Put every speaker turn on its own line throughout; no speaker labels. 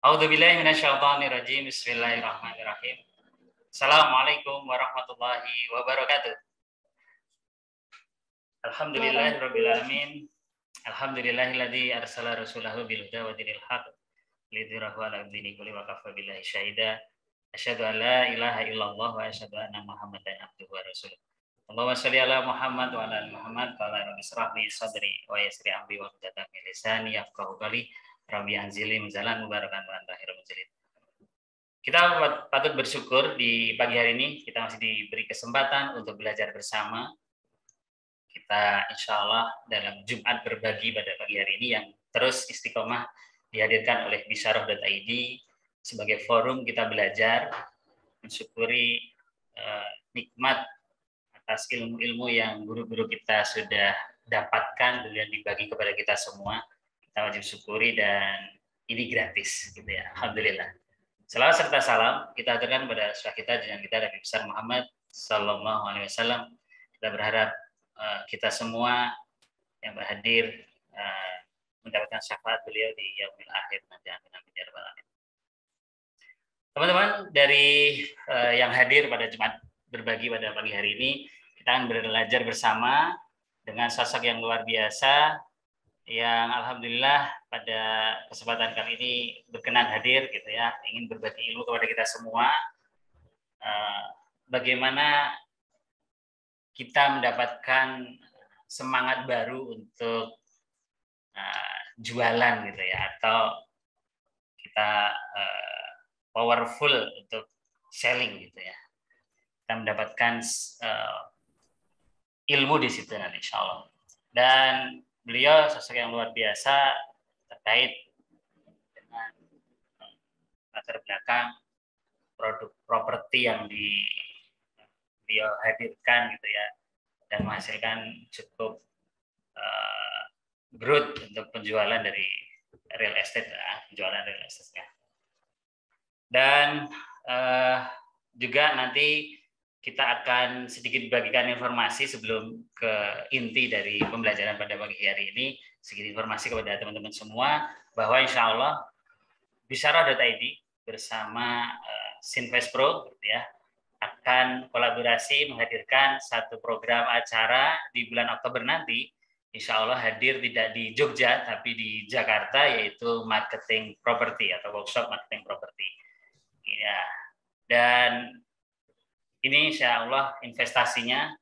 A'udzubillahi minasyaitonirrajim. Bismillahirrahmanirrahim. Assalamualaikum warahmatullahi wabarakatuh. Alhamdulillahirabbil alamin. Alhamdulillahilladzi arsala rasulahu bil huda wa dinil haq lidhirahu 'ala dini kulli wa kafa billahi syahida. Asyhadu an la ilaha illallah wa asyhadu anna Muhammadan abduhu wa rasuluh. Allahumma shalli ala Muhammad wa ala ali Muhammad. Qala rabbi shrah li sadri wa yassir li amri wahlul 'uqdatam min lisani yafqahu qawli. Rabbi anzilni munzalan mubarakan wa anta khairul munzilin. Kita patut bersyukur di pagi hari ini kita masih diberi kesempatan untuk belajar bersama. Kita insya Allah dalam Jumat berbagi pada pagi hari ini yang terus istiqomah dihadirkan oleh Bisyarah.id sebagai forum kita belajar, mensyukuri nikmat atas ilmu-ilmu yang guru-guru kita sudah dapatkan dan dibagi kepada kita semua. Kita wajib syukuri dan ini gratis gitu ya. Alhamdulillah. Salawat serta salam kita aturkan pada rasul kita dan kita Nabi besar Muhammad sallallahu alaihi wasallam. Kita berharap kita semua yang berhadir mendapatkan syafaat beliau di yaumil akhir nanti. Amin ya rabbal alamin. Teman-teman dari yang hadir pada Jumat berbagi pada pagi hari ini, kita akan belajar bersama dengan sosok yang luar biasa yang alhamdulillah pada kesempatan kali ini berkenan hadir gitu ya, ingin berbagi ilmu kepada kita semua. Bagaimana kita mendapatkan semangat baru untuk jualan gitu ya, atau kita powerful untuk selling gitu ya. Kita mendapatkan ilmu di situ nanti insya Allah. Dan beliau sosok yang luar biasa terkait dengan latar belakang produk properti yang beliau hadirkan gitu ya, dan menghasilkan cukup growth untuk penjualan dari real estate, penjualan real estate-nya. Dan juga nanti kita akan sedikit bagikan informasi sebelum ke inti dari pembelajaran pada pagi hari ini, sedikit informasi kepada teman-teman semua bahwa insya Allah Bisyarah.id bersama Sinvest Pro gitu ya, akan kolaborasi menghadirkan satu program acara di bulan Oktober nanti. Insya Allah hadir tidak di Jogja tapi di Jakarta, yaitu marketing properti atau workshop marketing properti. Ya, dan ini insya Allah investasinya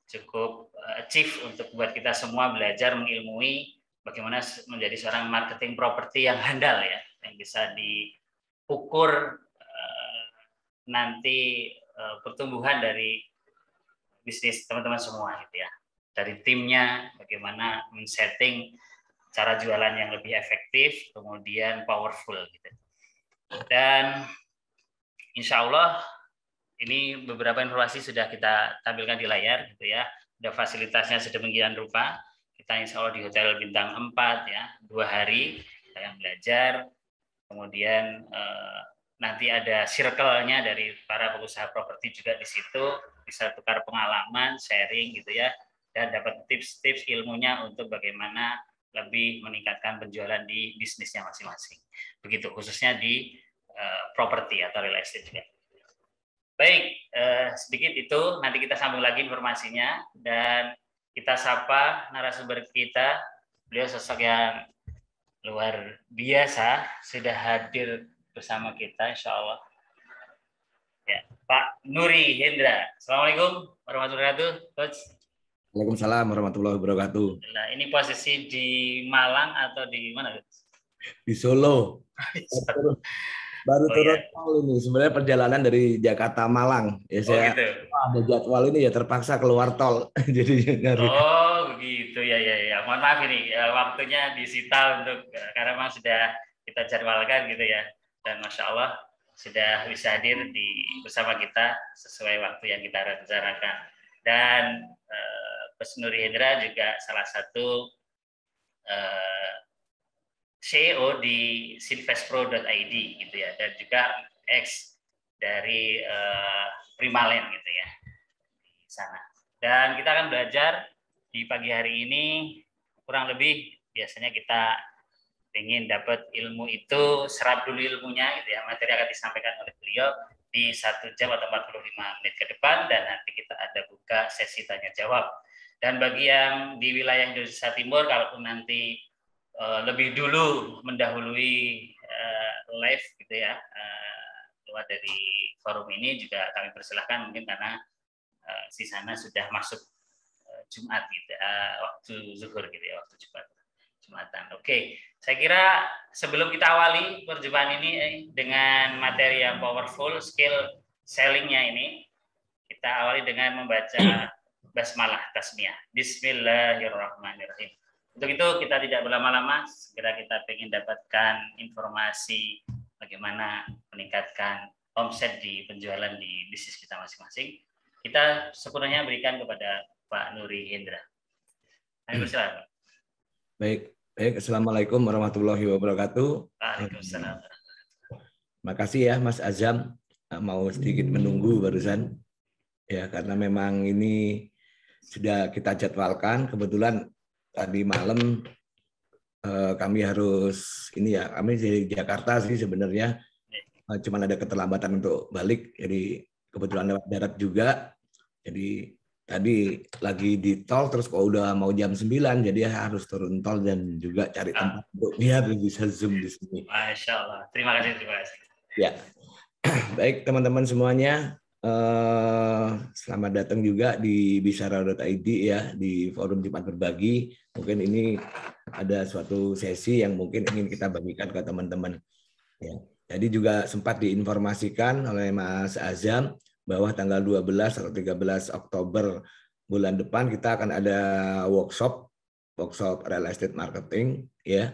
cukup chief untuk buat kita semua belajar mengilmui bagaimana menjadi seorang marketing properti yang handal ya, yang bisa diukur nanti pertumbuhan dari bisnis teman-teman semua gitu ya. Dari timnya bagaimana men-setting cara jualan yang lebih efektif, kemudian powerful gitu. Dan insya Allah ini beberapa informasi sudah kita tampilkan di layar gitu ya. Ada fasilitasnya sedemikian rupa. Kita insya Allah di Hotel Bintang 4 ya, 2 hari kita yang belajar. Kemudian nanti ada circle-nya dari para pengusaha properti juga di situ, bisa tukar pengalaman, sharing gitu ya, dan dapat tips-tips ilmunya untuk bagaimana lebih meningkatkan penjualan di bisnisnya masing-masing. Begitu khususnya di properti atau real estate juga. Baik, sedikit itu, nanti kita sambung lagi informasinya, dan kita sapa narasumber kita. Beliau sosok yang luar biasa, sudah hadir bersama kita insya Allah. Ya, Pak Nuri Hendra. Assalamualaikum warahmatullahi wabarakatuh, Coach.
Waalaikumsalam warahmatullahi wabarakatuh.
Nah, ini posisi di Malang atau di mana, Coach?
Di Solo. Baru turun tol ini. Sebenarnya perjalanan dari Jakarta Malang. Ya, saya
gitu.
Ada jadwal ini ya terpaksa keluar tol. Jadi nyari.
Oh begitu ya. Mohon maaf ini waktunya disita untuk karena memang sudah kita jadwalkan gitu ya. Dan masya Allah sudah bisa hadir bersama kita sesuai waktu yang kita rencanakan. Dan Coach Nuri Hendra juga salah satu CEO di Sinvestpro.id gitu ya, dan juga ex dari Primalen gitu ya di sana. Dan kita akan belajar di pagi hari ini kurang lebih biasanya kita ingin dapat ilmu itu, serap dulu ilmunya gitu ya. Materi akan disampaikan oleh beliau di 1 jam atau 45 menit ke depan, dan nanti kita ada buka sesi tanya jawab. Dan bagi yang di wilayah Indonesia Timur, kalaupun nanti lebih dulu mendahului live gitu ya, keluar dari forum ini, juga kami persilahkan, mungkin karena di sana sudah masuk Jumat gitu, waktu zuhur gitu ya, waktu Jumatan. Oke, saya kira sebelum kita awali perjumpaan ini dengan materi yang powerful, skill sellingnya ini, kita awali dengan membaca basmalah tasmiyah. Bismillahirrahmanirrahim. Untuk itu kita tidak berlama-lama, segera kita ingin dapatkan informasi bagaimana meningkatkan omset di penjualan di bisnis kita masing-masing. Kita sepenuhnya berikan kepada Pak Nuri Hendra. Kami persilakan.
Baik. Assalamualaikum warahmatullahi wabarakatuh.
Waalaikumsalam.
Makasih ya Mas Azam, mau sedikit menunggu barusan. Ya, karena memang ini sudah kita jadwalkan. Kebetulan tadi malam kami harus kami dari Jakarta sih sebenarnya, cuman ada keterlambatan untuk balik, jadi kebetulan lewat darat juga. Jadi tadi lagi di tol, terus kok udah mau jam 9, jadi harus turun tol dan juga cari tempat untuk biar bisa Zoom di sini.
Masya Allah, terima kasih.
Ya, baik teman-teman semuanya. Selamat datang juga di Bicara.id ya, di forum Jumat Berbagi. Mungkin ini ada suatu sesi yang mungkin ingin kita bagikan ke teman-teman. Ya. Jadi juga sempat diinformasikan oleh Mas Azam bahwa tanggal 12 atau 13 Oktober bulan depan kita akan ada workshop real estate marketing ya.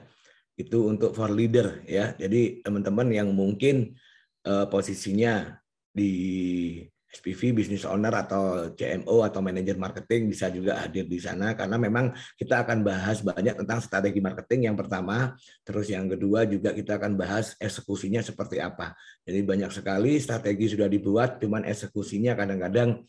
Itu untuk for leader ya. Jadi teman-teman yang mungkin posisinya di SPV, business owner atau CMO atau manajer marketing bisa juga hadir di sana, karena memang kita akan bahas banyak tentang strategi marketing yang pertama, terus yang kedua juga kita akan bahas eksekusinya seperti apa. Jadi banyak sekali strategi sudah dibuat, cuman eksekusinya kadang-kadang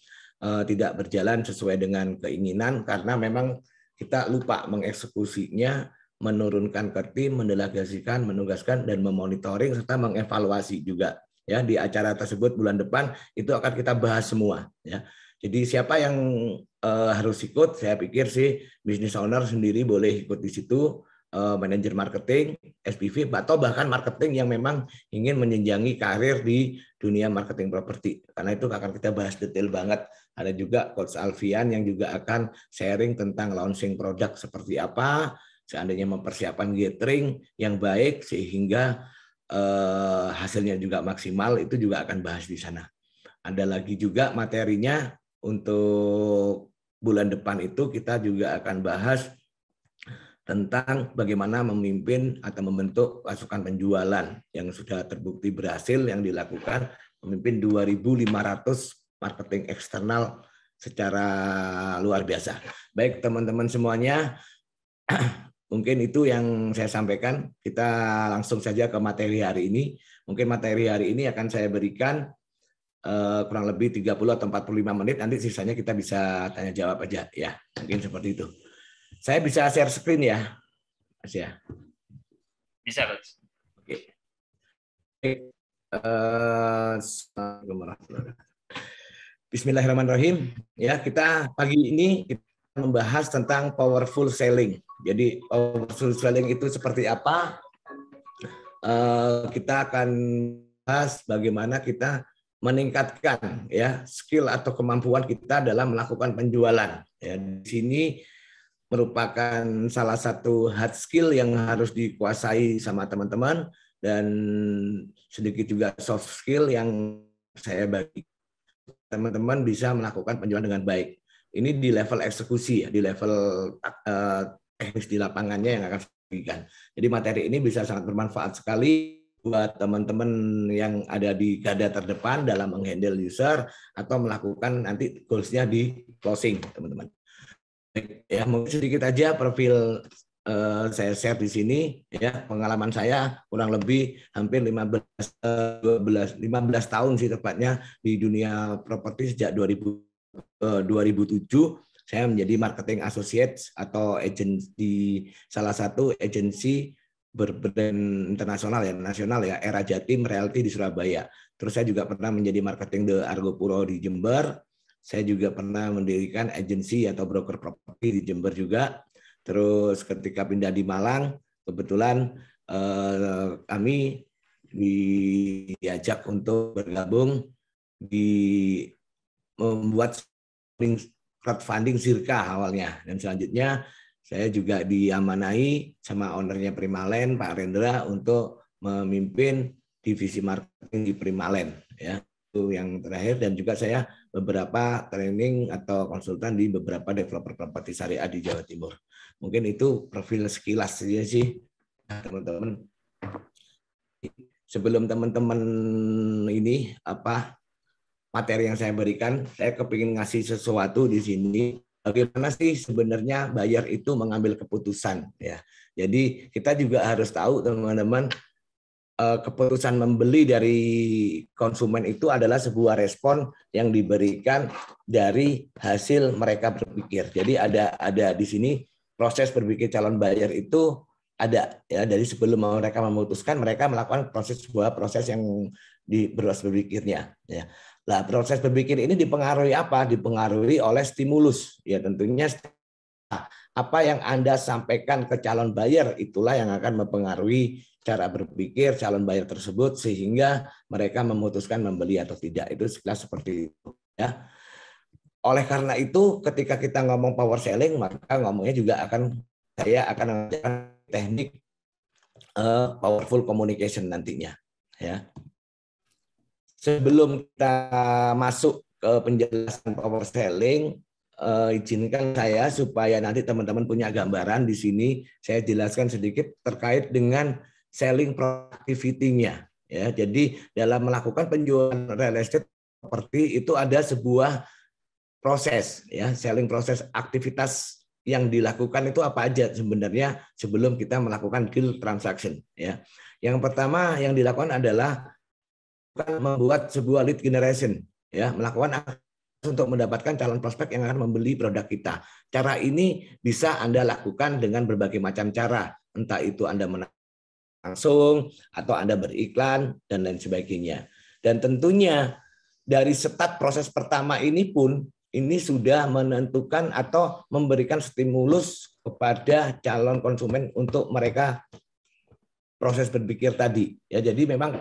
tidak berjalan sesuai dengan keinginan karena memang kita lupa mengeksekusinya, menurunkan ke tim, mendelegasikan, menugaskan, dan memonitoring serta mengevaluasi juga. Ya, di acara tersebut bulan depan itu akan kita bahas semua ya. Jadi siapa yang harus ikut, saya pikir sih business owner sendiri boleh ikut di situ, manajer marketing, SPV, atau bahkan marketing yang memang ingin menjenjangi karir di dunia marketing properti. Karena itu akan kita bahas detail banget. Ada juga Coach Alfian yang juga akan sharing tentang launching produk seperti apa, seandainya mempersiapkan gathering yang baik sehingga hasilnya juga maksimal, itu juga akan bahas di sana. Ada lagi juga materinya untuk bulan depan itu kita juga akan bahas tentang bagaimana memimpin atau membentuk pasukan penjualan yang sudah terbukti berhasil, yang dilakukan memimpin 2.500 marketing eksternal secara luar biasa. Baik teman-teman semuanya, mungkin itu yang saya sampaikan. Kita langsung saja ke materi hari ini. Mungkin materi hari ini akan saya berikan kurang lebih 30 atau 45 menit. Nanti sisanya kita bisa tanya jawab aja ya. Mungkin seperti itu. Saya bisa share screen ya, Mas ya?
Bisa, Coach.
Oke. Bismillahirrahmanirrahim. Ya, kita pagi ini kita membahas tentang powerful selling. Jadi powerful selling itu seperti apa? Kita akan bahas bagaimana kita meningkatkan ya skill atau kemampuan kita dalam melakukan penjualan. Ya, di sini merupakan salah satu hard skill yang harus dikuasai sama teman-teman, dan sedikit juga soft skill yang saya bagi teman-teman bisa melakukan penjualan dengan baik. Ini di level eksekusi ya, di level teknis di lapangannya yang akan saya berikan. Jadi materi ini bisa sangat bermanfaat sekali buat teman-teman yang ada di garda terdepan dalam menghandle user atau melakukan nanti goals-nya di closing, teman-teman. Ya, mungkin sedikit aja profil saya share di sini ya. Pengalaman saya kurang lebih hampir 15 tahun sih tepatnya di dunia properti. Sejak 2007 saya menjadi marketing associate atau agent di salah satu agensi berbrand internasional ya, nasional ya, Era Jatim Realty di Surabaya. Terus saya juga pernah menjadi marketing The Argopuro di Jember. Saya juga pernah mendirikan agensi atau broker properti di Jember juga. Terus ketika pindah di Malang, kebetulan kami diajak untuk bergabung di membuat crowdfunding Zirka awalnya, dan selanjutnya saya juga diamanai sama ownernya Primalen, Pak Rendra, untuk memimpin divisi marketing di Primalen ya. Itu yang terakhir, dan juga saya beberapa training atau konsultan di beberapa developer properti syariah di Jawa Timur. Mungkin itu profil sekilas saja sih teman-teman. Sebelum teman-teman ini materi yang saya berikan, saya kepingin ngasih sesuatu di sini. Bagaimana sih sebenarnya buyer itu mengambil keputusan ya. Jadi kita juga harus tahu teman-teman, keputusan membeli dari konsumen itu adalah sebuah respon yang diberikan dari hasil mereka berpikir. Jadi ada di sini proses berpikir calon buyer itu ada ya, dari sebelum mereka memutuskan, mereka melakukan sebuah proses yang proses berpikirnya ya. Nah, proses berpikir ini dipengaruhi apa? Dipengaruhi oleh stimulus ya, tentunya apa yang Anda sampaikan ke calon buyer itulah yang akan mempengaruhi cara berpikir calon buyer tersebut sehingga mereka memutuskan membeli atau tidak. Itu sekilas seperti itu ya. Oleh karena itu ketika kita ngomong power selling, maka ngomongnya juga saya akan mengajarkan teknik powerful communication nantinya ya. Sebelum kita masuk ke penjelasan power selling, izinkan saya supaya nanti teman-teman punya gambaran di sini. Saya jelaskan sedikit terkait dengan selling productivity-nya ya. Jadi dalam melakukan penjualan real estate properti itu ada sebuah proses ya, selling proses, aktivitas yang dilakukan itu apa aja sebenarnya sebelum kita melakukan deal transaction ya. Yang pertama yang dilakukan adalah membuat sebuah lead generation ya, melakukan untuk mendapatkan calon prospek yang akan membeli produk kita. Cara ini bisa Anda lakukan dengan berbagai macam cara, entah itu Anda langsung atau Anda beriklan dan lain sebagainya. Dan tentunya dari start proses pertama ini pun ini sudah menentukan atau memberikan stimulus kepada calon konsumen untuk mereka proses berpikir tadi ya. Jadi memang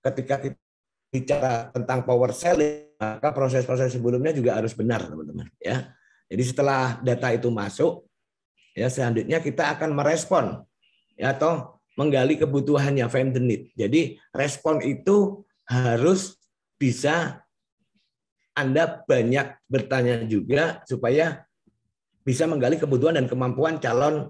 ketika kita bicara tentang power selling, maka proses-proses sebelumnya juga harus benar teman-teman ya. Jadi setelah data itu masuk ya, selanjutnya kita akan merespon ya, atau menggali kebutuhannya, find the need. Jadi respon itu harus bisa Anda banyak bertanya juga supaya bisa menggali kebutuhan dan kemampuan calon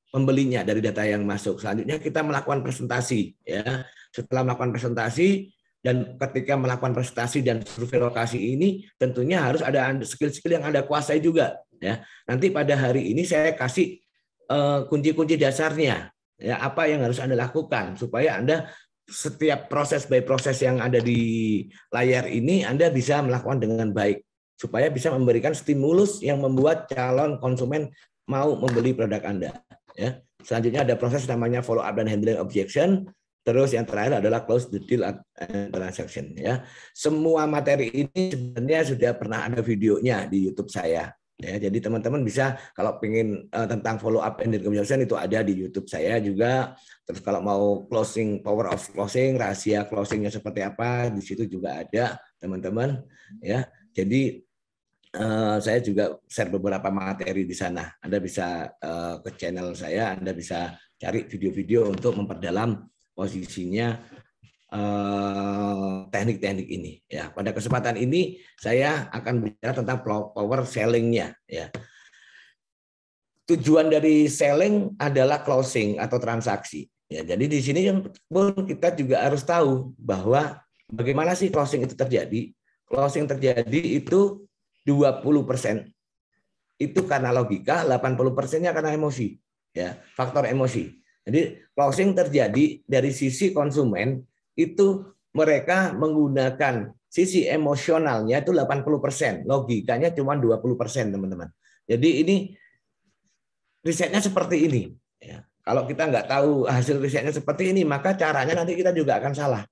pembelinya dari data yang masuk. Selanjutnya kita melakukan presentasi ya. Setelah melakukan presentasi dan ketika melakukan presentasi dan survei lokasi ini tentunya harus ada skill-skill yang Anda kuasai juga ya. Nanti pada hari ini saya kasih kunci-kunci dasarnya ya, apa yang harus Anda lakukan supaya Anda setiap proses by proses yang ada di layar ini Anda bisa melakukan dengan baik supaya bisa memberikan stimulus yang membuat calon konsumen mau membeli produk Anda ya. Selanjutnya ada proses namanya follow up dan handling objection. Terus yang terakhir adalah close the deal and transaction ya. Semua materi ini sebenarnya sudah pernah ada videonya di YouTube saya. Ya, jadi teman-teman bisa kalau pengen tentang follow up and communication itu ada di YouTube saya juga. Terus kalau mau closing, power of closing, rahasia closingnya seperti apa, di situ juga ada teman-teman. Ya, jadi saya juga share beberapa materi di sana. Anda bisa ke channel saya, Anda bisa cari video-video untuk memperdalam posisinya teknik-teknik ini ya. Pada kesempatan ini saya akan bicara tentang power selling-nya ya. Tujuan dari selling adalah closing atau transaksi ya. Jadi di sini pun kita juga harus tahu bahwa bagaimana sih closing itu terjadi. Closing terjadi itu 20% itu karena logika, 80%-nya karena emosi ya, faktor emosi. Jadi closing terjadi dari sisi konsumen itu mereka menggunakan sisi emosionalnya itu 80%, logikanya cuma 20%, teman-teman. Jadi ini risetnya seperti ini. Kalau kita nggak tahu hasil risetnya seperti ini, maka caranya nanti kita juga akan salah.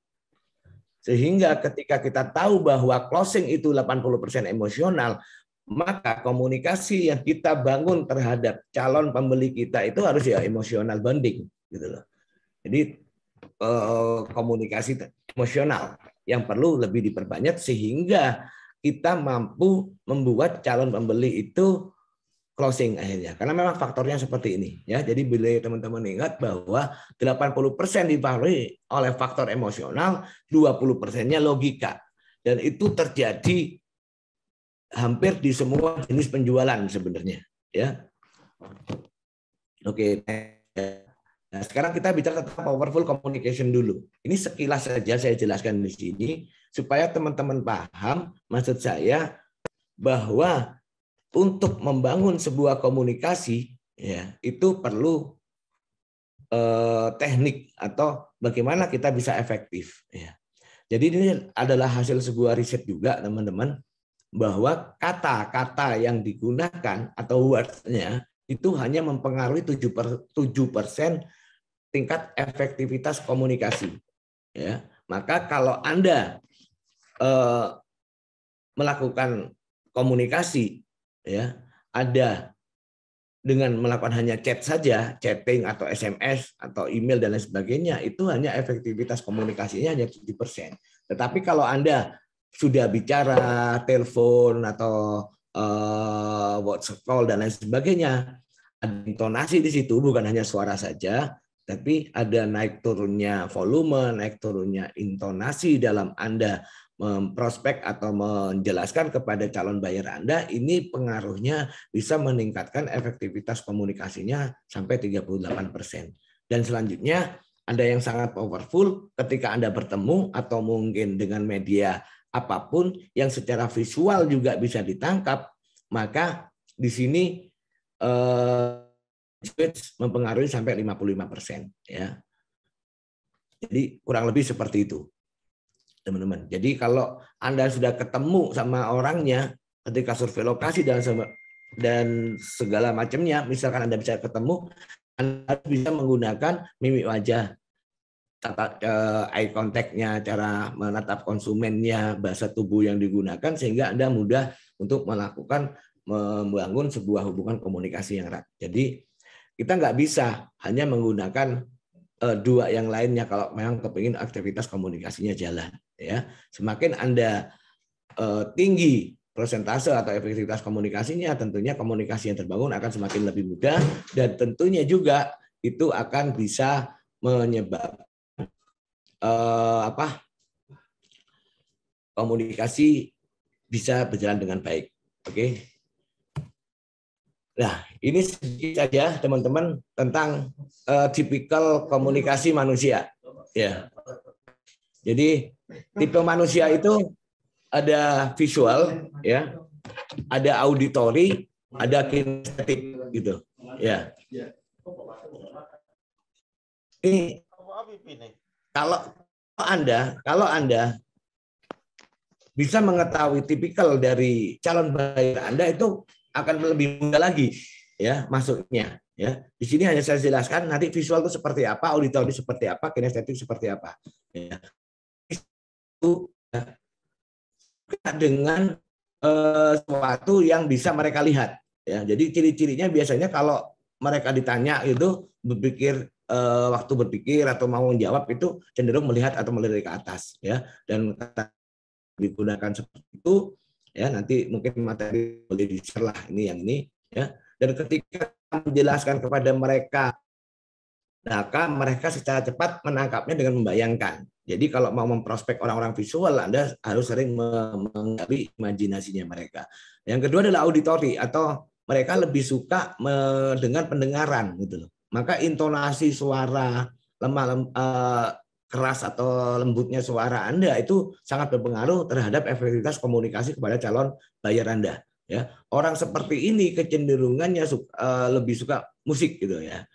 Sehingga ketika kita tahu bahwa closing itu 80% emosional, maka komunikasi yang kita bangun terhadap calon pembeli kita itu harus ya emosional bonding gitu loh. Jadi komunikasi emosional yang perlu lebih diperbanyak sehingga kita mampu membuat calon pembeli itu closing akhirnya. Karena memang faktornya seperti ini ya. Jadi bila teman-teman ingat bahwa 80% dipengaruhi oleh faktor emosional, 20%-nya logika. Dan itu terjadi hampir di semua jenis penjualan sebenarnya ya. Oke. Nah, sekarang kita bicara tentang powerful communication dulu. Ini sekilas saja saya jelaskan di sini supaya teman-teman paham maksud saya bahwa untuk membangun sebuah komunikasi ya itu perlu teknik atau bagaimana kita bisa efektif ya. Jadi ini adalah hasil sebuah riset juga teman-teman bahwa kata-kata yang digunakan atau words-nya itu hanya mempengaruhi 7% tingkat efektivitas komunikasi ya. Maka kalau Anda melakukan komunikasi ya ada dengan melakukan hanya chat saja, chatting atau SMS atau email dan lain sebagainya, itu hanya efektivitas komunikasinya hanya 7%. Tetapi kalau Anda sudah bicara telepon atau WhatsApp call dan lain sebagainya, ada intonasi di situ, bukan hanya suara saja, tapi ada naik turunnya volume, naik turunnya intonasi dalam Anda memprospek atau menjelaskan kepada calon buyer Anda, ini pengaruhnya bisa meningkatkan efektivitas komunikasinya sampai 38%. Dan selanjutnya ada yang sangat powerful ketika Anda bertemu atau mungkin dengan media apapun yang secara visual juga bisa ditangkap, maka di sini speech mempengaruhi sampai 55% ya. Jadi kurang lebih seperti itu. Teman-teman. Jadi kalau Anda sudah ketemu sama orangnya ketika survei lokasi dan segala macamnya, misalkan Anda bisa ketemu, Anda bisa menggunakan mimik wajah, eye contact-nya, cara menatap konsumennya, bahasa tubuh yang digunakan sehingga Anda mudah untuk melakukan membangun sebuah hubungan komunikasi yang erat. Jadi kita nggak bisa hanya menggunakan dua yang lainnya kalau memang kepingin aktivitas komunikasinya jalan ya. Semakin Anda tinggi persentase atau efektivitas komunikasinya, tentunya komunikasi yang terbangun akan semakin lebih mudah dan tentunya juga itu akan bisa menyebabkan komunikasi bisa berjalan dengan baik. Oke. Nah, ini sedikit saja teman-teman tentang tipikal komunikasi manusia. Ya. Jadi tipe manusia itu ada visual, ya, ada auditory, ada kinestetik, gitu. Ya. Ini kalau Anda bisa mengetahui tipikal dari calon buyer Anda itu akan lebih mudah lagi ya masuknya ya. Di sini hanya saya jelaskan nanti visual itu seperti apa, auditory seperti apa, kinestetik seperti apa. Ya. Itu dengan sesuatu yang bisa mereka lihat ya. Jadi ciri-cirinya biasanya kalau mereka ditanya itu berpikir waktu berpikir atau mau menjawab itu cenderung melihat atau melirik ke atas ya, dan kata digunakan seperti itu ya, nanti mungkin materi boleh di-share lah ini yang ini ya. Dan ketika menjelaskan kepada mereka, maka mereka secara cepat menangkapnya dengan membayangkan. Jadi kalau mau memprospek orang-orang visual, Anda harus sering menggali imajinasinya mereka. Yang kedua adalah auditory atau mereka lebih suka mendengar pendengaran gitu loh. Maka intonasi suara keras atau lembutnya suara Anda itu sangat berpengaruh terhadap efektivitas komunikasi kepada calon buyer Anda. Ya, orang seperti ini kecenderungannya lebih suka musik gitu ya,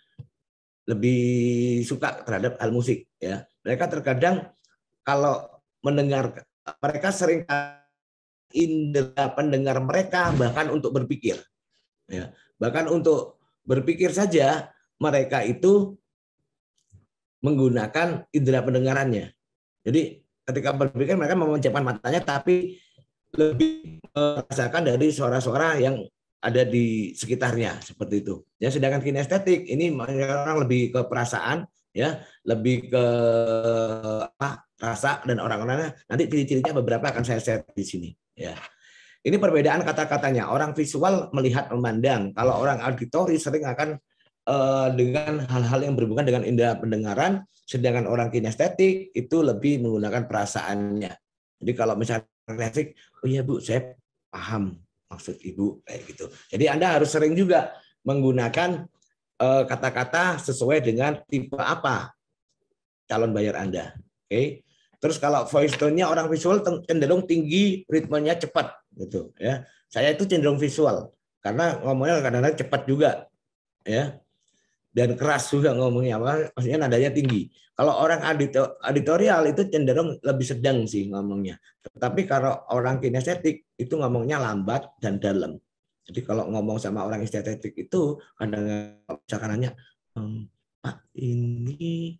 lebih suka terhadap hal musik ya. Mereka terkadang kalau mendengar, mereka sering indera pendengar mereka bahkan untuk berpikir, ya, bahkan untuk berpikir saja mereka itu menggunakan indera pendengarannya. Jadi ketika berpikir mereka memejamkan matanya tapi lebih merasakan dari suara-suara yang ada di sekitarnya seperti itu. Ya, sedangkan kinestetik ini orang lebih ke perasaan, ya, lebih ke rasa, dan orang-orangnya nanti ciri-cirinya beberapa akan saya share di sini. Ya, ini perbedaan kata-katanya. Orang visual melihat, memandang. Kalau orang auditori sering akan dengan hal-hal yang berhubungan dengan indera pendengaran, sedangkan orang kinestetik itu lebih menggunakan perasaannya. Jadi kalau misalnya kinestetik, oh iya Bu, saya paham maksud Ibu, kayak gitu. Jadi Anda harus sering juga menggunakan kata-kata sesuai dengan tipe apa calon buyer Anda. Oke. Terus kalau voice tone-nya orang visual cenderung tinggi, ritmenya cepat gitu ya. Saya itu cenderung visual karena ngomongnya kadang-kadang cepat juga ya. Dan keras juga ngomongnya, maksudnya nadanya tinggi. Kalau orang editorial itu cenderung lebih sedang sih ngomongnya. Tetapi kalau orang kinestetik itu ngomongnya lambat dan dalam. Jadi kalau ngomong sama orang estetik itu kadang-kadang misalkan nanya, Pak ini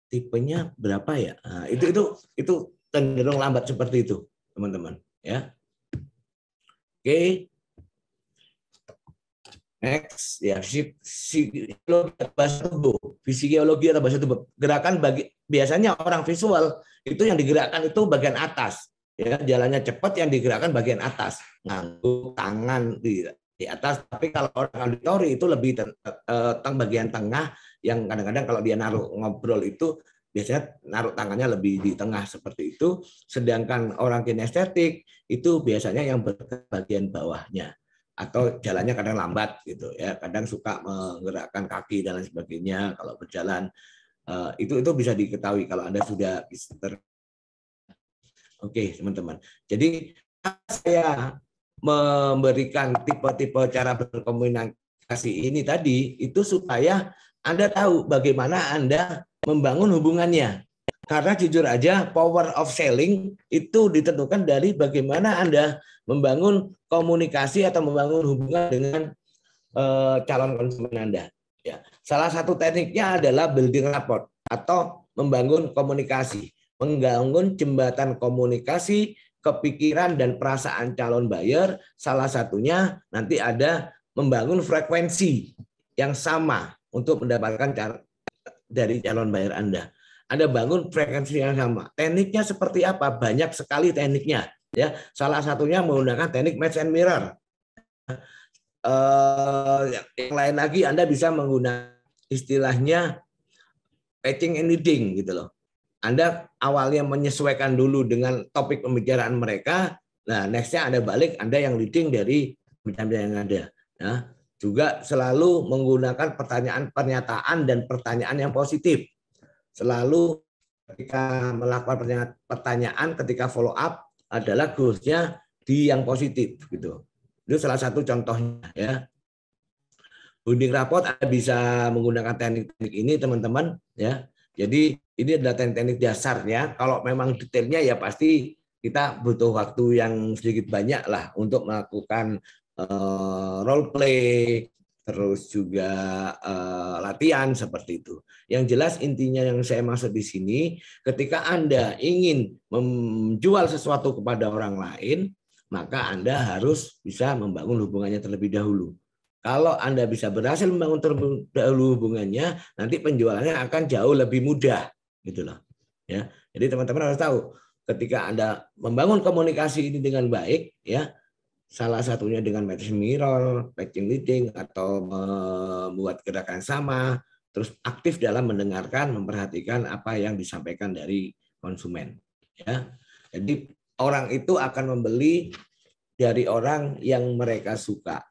tipenya berapa ya? Nah, itu cenderung lambat seperti itu, teman-teman. Ya, oke. Next, ya, fisiologi atau bahasa tubuh. Fisiologi atau bahasa tubuh. Gerakan biasanya orang visual itu yang digerakkan itu bagian atas. Ya, jalannya cepat yang digerakkan bagian atas. Ngangguk tangan di atas. Tapi kalau orang auditori itu lebih tentang bagian tengah, yang kadang-kadang kalau dia naruh ngobrol itu biasanya naruh tangannya lebih di tengah seperti itu. Sedangkan orang kinestetik itu biasanya yang bagian bawahnya, atau jalannya kadang lambat gitu ya, kadang suka menggerakkan kaki dan lain sebagainya kalau berjalan. Itu bisa diketahui kalau Anda sudah Oke, teman-teman. Jadi saya memberikan tipe-tipe cara berkomunikasi ini tadi itu supaya Anda tahu bagaimana Anda membangun hubungannya. Karena jujur aja power of selling itu ditentukan dari bagaimana Anda membangun komunikasi atau membangun hubungan dengan calon konsumen Anda. Ya. Salah satu tekniknya adalah building rapport atau membangun komunikasi, membangun jembatan komunikasi, kepikiran dan perasaan calon buyer. Salah satunya nanti ada membangun frekuensi yang sama untuk mendapatkan dari calon buyer Anda. Anda bangun frekuensi yang sama. Tekniknya seperti apa? Banyak sekali tekniknya. Ya, salah satunya menggunakan teknik match and mirror. Yang lain lagi Anda bisa menggunakan istilahnya patching and leading gitu loh. Anda awalnya menyesuaikan dulu dengan topik pembicaraan mereka. Nah, nextnya Anda balik, Anda yang leading dari pembicaraan yang ada. Nah, juga selalu menggunakan pertanyaan pernyataan dan pertanyaan yang positif. Selalu ketika melakukan pertanyaan, ketika follow up adalah goals-nya di yang positif gitu. Itu salah satu contohnya ya. Building rapport Anda bisa menggunakan teknik-teknik ini teman-teman ya. Jadi ini adalah teknik-teknik dasarnya. Kalau memang detailnya ya pasti kita butuh waktu yang sedikit banyak lah untuk melakukan role play, terus juga latihan seperti itu. Yang jelas intinya yang saya maksud di sini, ketika Anda ingin menjual sesuatu kepada orang lain, maka Anda harus bisa membangun hubungannya terlebih dahulu. Kalau Anda bisa berhasil membangun terlebih dahulu hubungannya, nanti penjualannya akan jauh lebih mudah, gitu loh. Ya, jadi teman-teman harus tahu, ketika Anda membangun komunikasi ini dengan baik, ya. Salah satunya dengan matching mirror, patching leading, atau membuat gerakan sama, terus aktif dalam mendengarkan, memperhatikan apa yang disampaikan dari konsumen. Ya, jadi orang itu akan membeli dari orang yang mereka suka,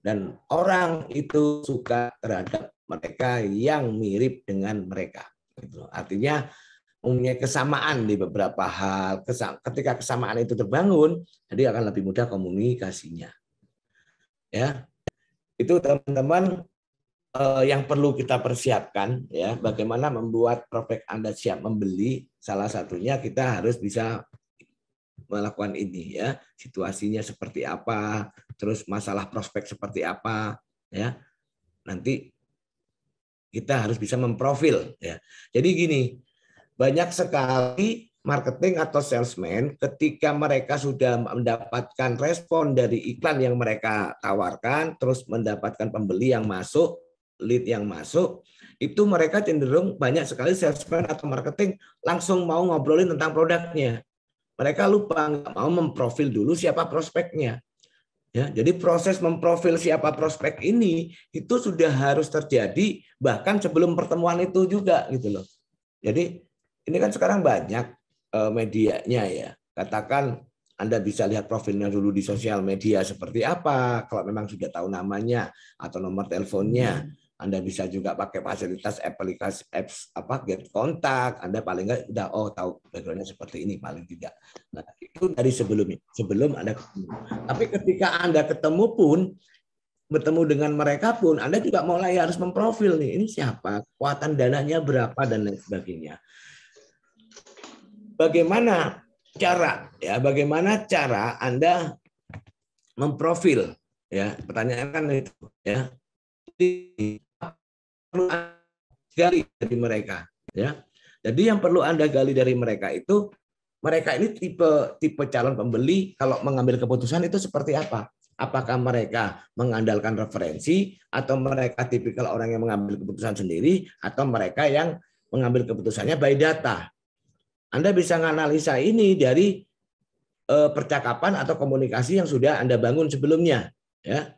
dan orang itu suka terhadap mereka yang mirip dengan mereka. Artinya mempunyai kesamaan di beberapa hal. Ketika kesamaan itu terbangun, jadi akan lebih mudah komunikasinya. Ya, itu teman-teman yang perlu kita persiapkan ya. Bagaimana membuat prospek Anda siap membeli? Salah satunya kita harus bisa melakukan ini ya. Situasinya seperti apa, terus masalah prospek seperti apa ya. Nanti Kita harus bisa memprofil ya. Jadi gini, banyak sekali marketing atau salesman ketika mereka sudah mendapatkan respon dari iklan yang mereka tawarkan, terus mendapatkan pembeli yang masuk, lead yang masuk, itu mereka cenderung banyak sekali salesman atau marketing langsung mau ngobrolin tentang produknya. Mereka lupa nggak mau memprofil dulu siapa prospeknya. Ya, jadi proses memprofil siapa prospek ini itu sudah harus terjadi bahkan sebelum pertemuan itu juga gitu loh. Jadi ini kan sekarang banyak medianya ya. Katakan Anda bisa lihat profilnya dulu di sosial media seperti apa kalau memang sudah tahu namanya atau nomor teleponnya. Anda bisa juga pakai fasilitas aplikasi apps get kontak. Anda paling nggak udah tahu backgroundnya seperti ini paling tidak. Nah, itu dari sebelumnya, sebelum Anda ketemu. Tapi ketika Anda bertemu dengan mereka pun, Anda juga mulai harus memprofil nih, ini siapa, kekuatan dananya berapa dan lain sebagainya. Bagaimana cara Anda memprofil? Ya, pertanyaan kan itu ya. Perlu gali dari mereka ya. Jadi yang perlu Anda gali dari mereka itu mereka ini tipe calon pembeli kalau mengambil keputusan itu seperti apa? Apakah mereka mengandalkan referensi atau mereka tipikal orang yang mengambil keputusan sendiri atau mereka yang mengambil keputusannya by data? Anda bisa menganalisa ini dari percakapan atau komunikasi yang sudah Anda bangun sebelumnya ya.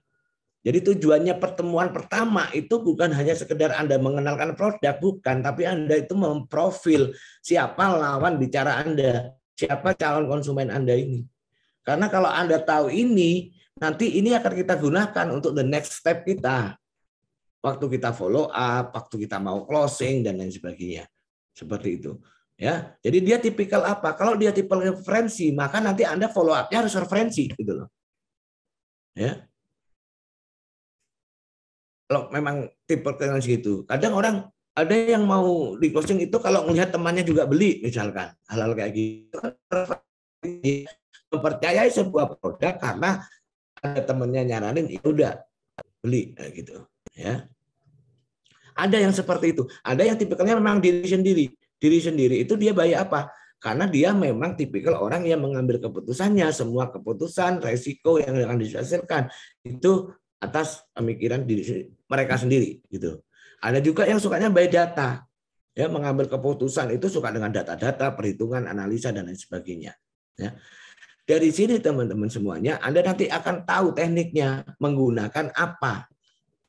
Jadi tujuannya pertemuan pertama itu bukan hanya sekedar Anda mengenalkan produk, bukan, tapi Anda itu memprofil siapa lawan bicara Anda, siapa calon konsumen Anda ini. Karena kalau Anda tahu ini, nanti ini akan kita gunakan untuk the next step kita. Waktu kita follow up, waktu kita mau closing dan lain sebagainya. Seperti itu. Ya, jadi dia tipikal apa? Kalau dia tipe referensi, maka nanti Anda follow up-nya harus referensi gitu loh. Ya. Kalau memang tipe gitu. Kadang orang ada yang mau di closing itu kalau melihat temannya juga beli misalkan hal-hal kayak gitu. Mempercayai sebuah produk karena ada temannya nyaranin ya udah beli gitu ya. Ada yang seperti itu. Ada yang tipikalnya memang diri sendiri. Diri sendiri itu dia bayar apa? Karena dia memang tipikal orang yang mengambil keputusannya, semua keputusan, resiko yang akan dihasilkan itu atas pemikiran diri mereka sendiri gitu. Ada juga yang sukanya by data. Ya, mengambil keputusan itu suka dengan data-data, perhitungan, analisa dan lain sebagainya. Ya. Dari sini teman-teman semuanya, Anda nanti akan tahu tekniknya menggunakan apa.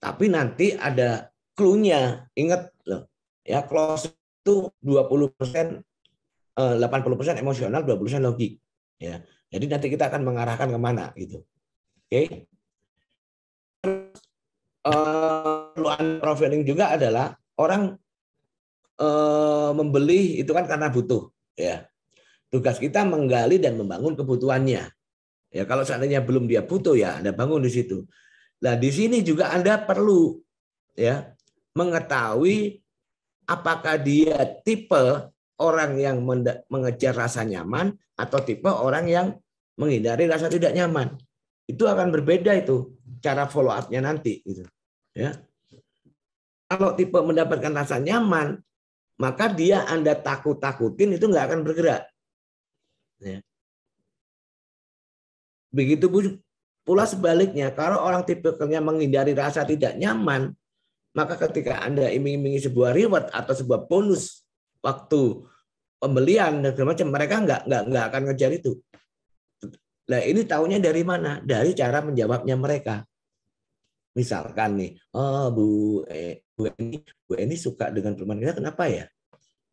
Tapi nanti ada clue-nya. Ingat loh, ya close itu 20%, 80% emosional, 20% logik. Ya. Jadi nanti kita akan mengarahkan kemana gitu. Oke. Perlu profiling juga adalah orang membeli itu kan karena butuh. Ya. Tugas kita menggali dan membangun kebutuhannya. Ya, kalau seandainya belum dia butuh ya Anda bangun di situ. Nah, di sini juga Anda perlu ya mengetahui apakah dia tipe orang yang mengejar rasa nyaman atau tipe orang yang menghindari rasa tidak nyaman. Itu akan berbeda itu cara follow up-nya nanti gitu. Ya. Kalau tipe mendapatkan rasa nyaman, maka dia Anda takut-takutin itu nggak akan bergerak. Ya. Begitu pula sebaliknya, kalau orang tipikalnya menghindari rasa tidak nyaman, maka ketika Anda iming-imingi sebuah reward atau sebuah bonus waktu pembelian dan segala macam, mereka nggak akan ngejar itu. Nah, ini tahunya dari mana? Dari cara menjawabnya mereka. Misalkan nih, Bu Eni suka dengan permainan kita, kenapa ya?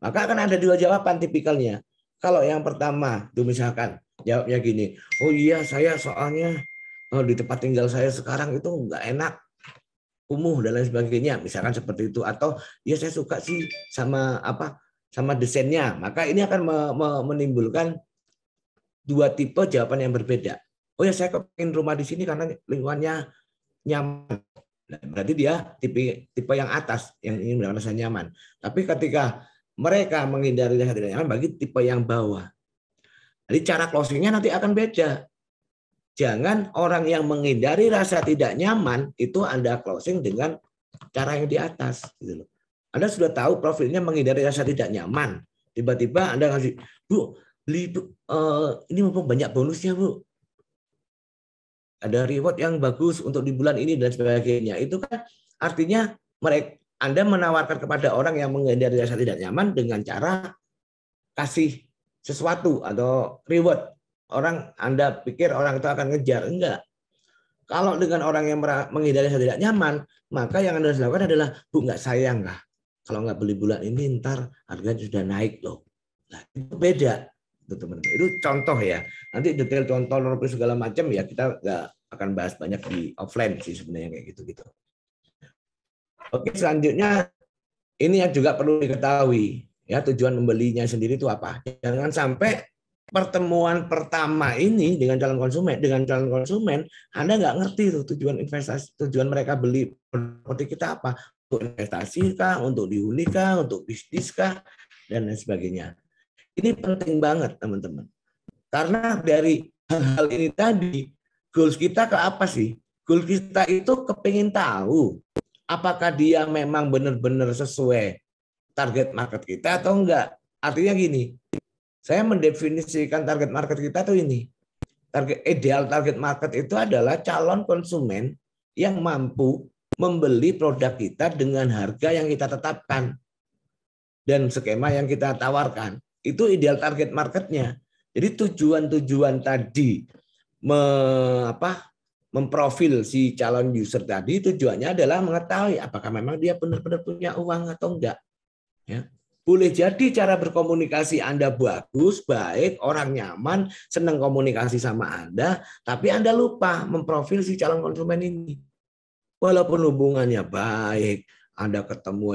Maka akan ada dua jawaban tipikalnya. Kalau yang pertama, tuh misalkan jawabnya gini, oh iya saya soalnya di tempat tinggal saya sekarang itu nggak enak, kumuh dan lain sebagainya, misalkan seperti itu. Atau ya saya suka sih sama desainnya. Maka ini akan menimbulkan dua tipe jawaban yang berbeda. Oh ya saya kepingin rumah di sini karena lingkungannya nyaman. Nah, berarti dia tipe yang atas yang ingin merasa nyaman. Tapi ketika mereka menghindari rasa tidak nyaman bagi tipe yang bawah. Jadi cara closingnya nanti akan beda. Jangan orang yang menghindari rasa tidak nyaman itu Anda closing dengan cara yang di atas. Gitu loh. Anda sudah tahu profilnya menghindari rasa tidak nyaman. Tiba-tiba Anda ngasih, Bu, beli ini mumpung banyak bonusnya, Bu. Ada reward yang bagus untuk di bulan ini dan sebagainya. Itu kan artinya Anda menawarkan kepada orang yang menghindari rasa tidak nyaman dengan cara kasih sesuatu atau reward. Anda pikir orang itu akan ngejar. Enggak. Kalau dengan orang yang menghindari rasa tidak nyaman, maka yang Anda harus lakukan adalah, Bu, nggak sayang kah? Kalau nggak beli bulan ini, ntar harganya sudah naik loh. Nah, itu beda. Teman-teman. Itu contoh ya. Nanti detail contoh segala macam ya kita nggak akan bahas banyak di offline sih sebenarnya kayak gitu-gitu. Oke, selanjutnya ini yang juga perlu diketahui ya, tujuan membelinya sendiri itu apa. Jangan sampai pertemuan pertama ini dengan calon konsumen Anda nggak ngerti tuh tujuan investasi, tujuan mereka beli properti kita apa, untuk investasi kah, untuk dihuni kah, untuk bisnis kah, dan lain sebagainya. Ini penting banget teman-teman, karena dari hal-hal ini tadi goals kita ke apa sih? Goals kita itu kepingin tahu apakah dia memang benar-benar sesuai target market kita atau enggak. Artinya gini, saya mendefinisikan target market kita tuh ini. Ideal target market itu adalah calon konsumen yang mampu membeli produk kita dengan harga yang kita tetapkan dan skema yang kita tawarkan. Itu ideal target marketnya. Jadi tujuan-tujuan tadi memprofil si calon user tadi, tujuannya adalah mengetahui apakah memang dia benar-benar punya uang atau enggak. Ya. Boleh jadi cara berkomunikasi Anda bagus, baik, orang nyaman, senang komunikasi sama Anda, tapi Anda lupa memprofil si calon konsumen ini. Walaupun hubungannya baik, Anda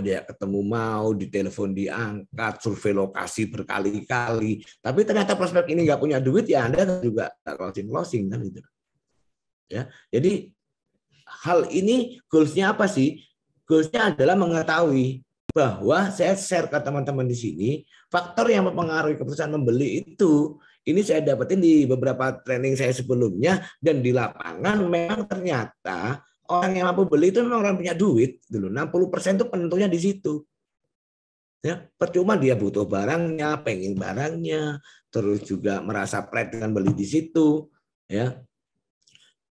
dia ketemu mau, ditelepon diangkat, survei lokasi berkali-kali, tapi ternyata prospek ini nggak punya duit, ya Anda juga closing kan gitu. Ya, jadi hal ini goals-nya apa sih? Goals-nya adalah mengetahui bahwa saya share ke teman-teman di sini, faktor yang mempengaruhi keputusan membeli itu, ini saya dapetin di beberapa training saya sebelumnya, dan di lapangan memang ternyata orang yang mampu beli itu memang orang punya duit. 60% itu penentunya di situ. Ya, percuma dia butuh barangnya, pengen barangnya, terus juga merasa pride dengan beli di situ, ya.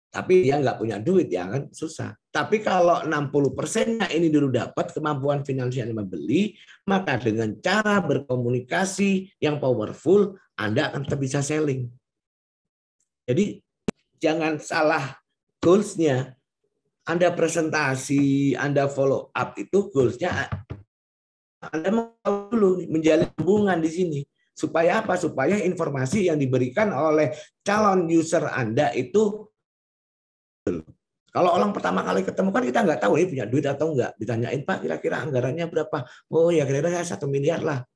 Tapi dia nggak punya duit, ya kan susah. Tapi kalau 60%-nya ini dulu dapat kemampuan finansial membeli, maka dengan cara berkomunikasi yang powerful, Anda akan tetap bisa selling. Jadi jangan salah goals-nya. Anda presentasi, Anda follow up itu goals-nya Anda mau dulu menjalin hubungan di sini. Supaya apa? Supaya informasi yang diberikan oleh calon user Anda itu, kalau orang pertama kali ketemu kan kita nggak tahu ini punya duit atau enggak. Ditanyain, Pak, kira-kira anggarannya berapa? Oh ya kira-kira 1 miliar lah.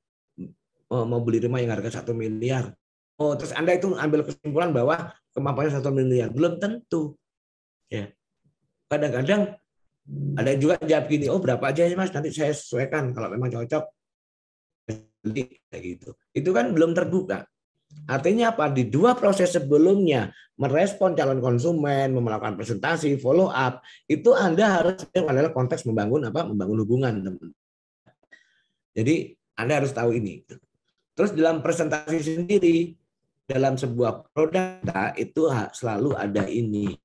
Oh, mau beli rumah yang harga 1 miliar. Oh, terus Anda itu ambil kesimpulan bahwa kemampuannya 1 miliar. Belum tentu. Ya. Kadang-kadang ada juga jawab gini, oh berapa aja ya Mas, nanti saya sesuaikan kalau memang cocok. Kayak gitu. Itu kan belum terbuka. Artinya apa? Di dua proses sebelumnya, merespon calon konsumen, melakukan presentasi, follow up, itu Anda harus adalah konteks membangun hubungan. Jadi Anda harus tahu ini. Terus dalam presentasi sendiri, dalam sebuah produk itu selalu ada ini,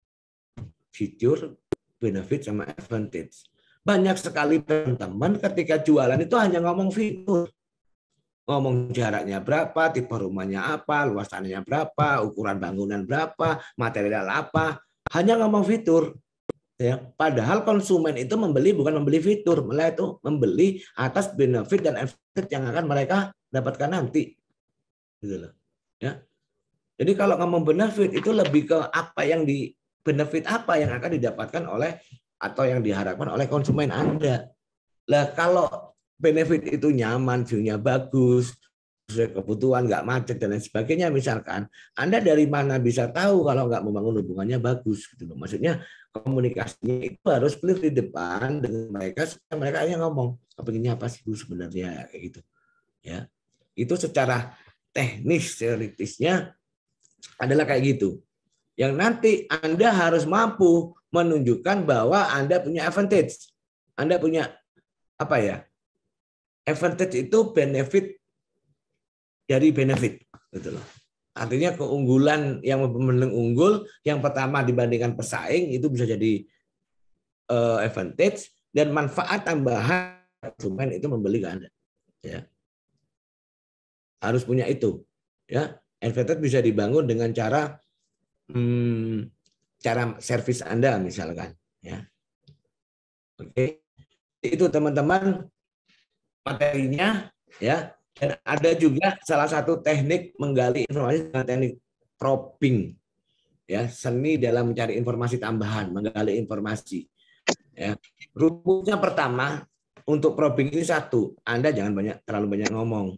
fitur, benefit, sama advantage. Banyak sekali teman-teman ketika jualan itu hanya ngomong fitur. Ngomong jaraknya berapa, tipe rumahnya apa, luas tanahnya berapa, ukuran bangunan berapa, material apa, hanya ngomong fitur. Ya, padahal konsumen itu bukan membeli fitur, malah itu membeli atas benefit dan efek yang akan mereka dapatkan nanti. Gitu loh. Ya. Jadi kalau ngomong benefit itu lebih ke benefit apa yang akan didapatkan oleh atau yang diharapkan oleh konsumen Anda. Lah kalau benefit itu nyaman, view-nya bagus, sesuai kebutuhan, nggak macet dan lain sebagainya, misalkan, Anda dari mana bisa tahu kalau nggak membangun hubungannya bagus gitu loh. Maksudnya komunikasinya itu harus clear di depan dengan mereka supaya mereka hanya ngomong kepinginnya apa sih Bu sebenarnya kayak gitu. Ya. Itu secara teknis teoritisnya adalah kayak gitu. Yang nanti Anda harus mampu menunjukkan bahwa Anda punya advantage. Anda punya apa ya? advantage itu benefit dari benefit, gitu loh. Artinya keunggulan yang benar-benar unggul, yang pertama dibandingkan pesaing itu bisa jadi advantage, dan manfaat tambahan konsumen itu membeli ke Anda. Ya. Harus punya itu. Ya, advantage bisa dibangun dengan cara cara servis Anda misalkan. Ya. Oke, itu teman-teman materinya, ya. Dan ada juga salah satu teknik menggali informasi dengan teknik probing, ya, seni dalam mencari informasi tambahan, menggali informasi. Ya. Rumusnya pertama untuk probing ini satu, Anda jangan terlalu banyak ngomong.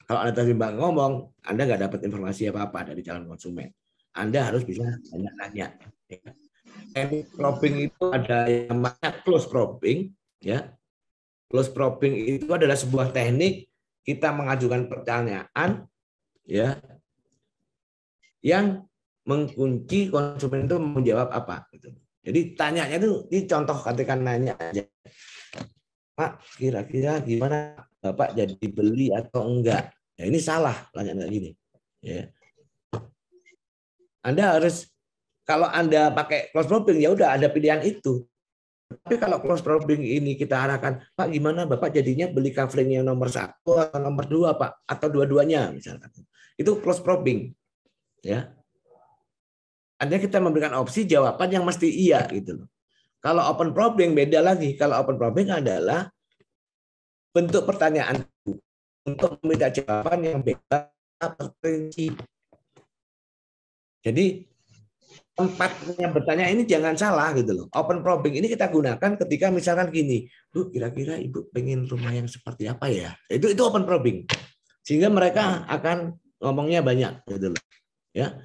Kalau Anda terlalu banyak ngomong, Anda nggak dapat informasi apa-apa dari calon konsumen. Anda harus bisa banyak nanya. Ya. Teknik probing itu ada yang namanya close probing, ya. Close probing itu adalah sebuah teknik kita mengajukan pertanyaan, ya, yang mengunci konsumen itu menjawab apa. Jadi tanyanya itu, ini contoh ketika nanya aja, Pak, kira-kira gimana Bapak jadi beli atau enggak? Ya, ini salah, tanya kayak gini. Ya. Anda harus, kalau Anda pakai close probing, ya udah ada pilihan itu. Tapi kalau close probing ini kita arahkan, Pak, gimana Bapak jadinya beli kafling yang nomor 1 atau nomor 2, Pak, atau dua-duanya misalkan. Itu close probing, ya. Artinya kita memberikan opsi jawaban yang mesti iya gitu loh. Kalau open probing beda lagi. Kalau open probing adalah bentuk pertanyaan untuk meminta jawaban yang bebas terperinci. Jadi tempatnya bertanya ini jangan salah gitu loh. Open probing ini kita gunakan ketika misalkan gini, Bu, kira-kira Ibu pengen rumah yang seperti apa ya? Itu open probing. Sehingga mereka akan ngomongnya banyak gitu loh. Ya.